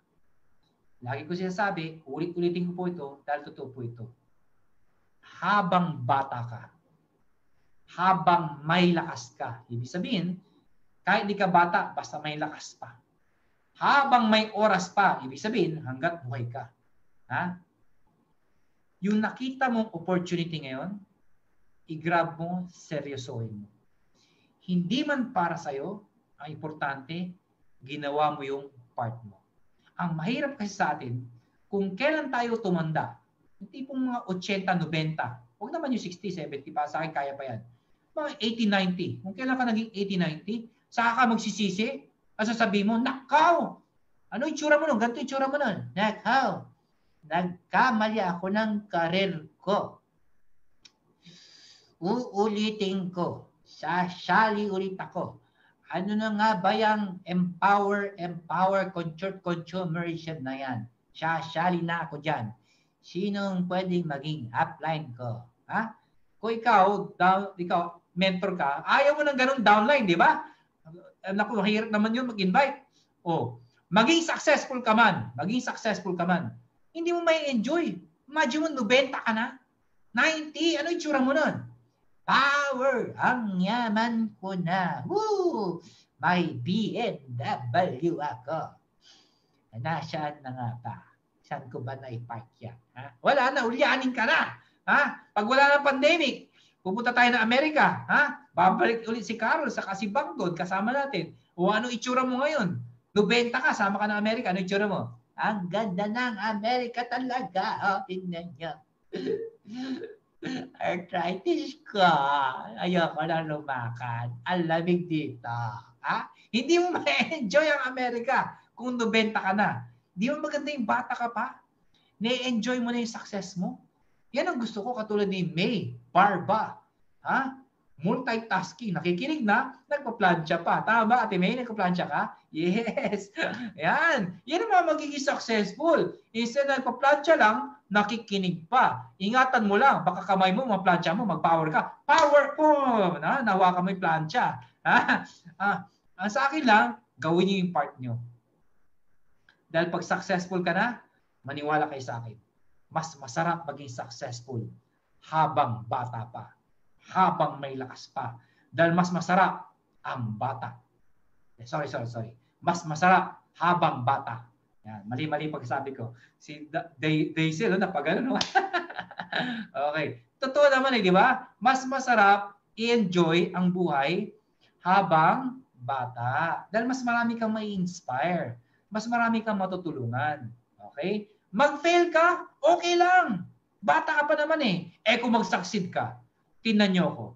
Lagi ko sinasabi, ulit-ulitin ko po ito dahil totoo po ito. Habang bata ka, habang may lakas ka, ibig sabihin, kahit di ka bata, basta may lakas pa. Habang may oras pa, ibig sabihin, hanggat buhay ka. Ha? Yung nakita mong opportunity ngayon, i-grab mo, seryosohin mo. Hindi man para sa'yo, ang importante, ginawa mo yung part mo. Ang mahirap kasi sa atin, kung kailan tayo tumanda, yung tipong mga 80, 90, huwag naman yung 60, 70, para sa akin kaya pa yan. Mga 80, 90. Kung kailan ka naging 80, 90, saka ka magsisisi, at sasabihin mo, nakaw! Ano yung tsura mo nun? Ganito yung tsura mo nun. Nakaw! Nagkamali ako ng karir ko. Uulitin ko. Sasali ulit ako. Ano na nga ba yung empower consumerism na yan? Sasali na ako dyan. Sinong pwedeng maging upline ko? Ha? Kung ikaw, mentor ka, ayaw mo ng ganun downline, di ba? Naku, mahirap naman yun mag-invite. Maging successful ka man. Hindi mo may enjoy. Imagine mo, 90 ka na. 90, ano yung tsura mo nun? Power, ang yaman ko na. Woo! May BMW ako. Nasaan na nga ba? Saan ko ba na-park yan? Ha? Wala na, ulyanin ka na. Ha? Pag wala ng pandemic, pupunta tayo ng Amerika. Ha? Babalik ulit si Carol sa si Bangdod, kasama natin. O ano itsura mo ngayon? 90 ka, sama ka ng Amerika. Ano itsura mo? Ang ganda ng Amerika talaga. Tingnan nyo. Arthritis ko. Ayoko na lumakad. Ang lamig dito. Ha? Hindi mo ma-enjoy ang Amerika kung 90 ka na. Hindi mo maganda yung bata ka pa. Na-enjoy mo na yung success mo. Yan ang gusto ko katulad ni May Barba. Ha? Multitasking. Nakikinig na, nagpa-plancha pa. Tama ba, Ate May? Nagpa-plancha ka? Yes. Yan. Yan ang mga magiging successful. Instead na nagpa-plancha lang, nakikinig pa. Ingatan mo lang. Baka kamay mo, ma-plancha mo, mag-power ka. Power! Boom! Nahawakan mo yung plancha. Ang sa akin lang, gawin niyo yung part niyo. Dahil pag successful ka na, maniwala kayo sa akin. Mas masarap maging successful habang bata pa. Habang may lakas pa. Dahil mas masarap ang bata. Sorry. Mas masarap habang bata. Yan, mali pagsabi ko. Si Daisy, napagano. Okay. Totoo naman di ba? Mas masarap i-enjoy ang buhay habang bata. Dahil mas marami kang mai-inspire. Mas marami kang matutulungan. Okay? Mag-fail ka, okay lang. Bata ka pa naman eh. Kung mag-succeed ka, tingnan nyo ako.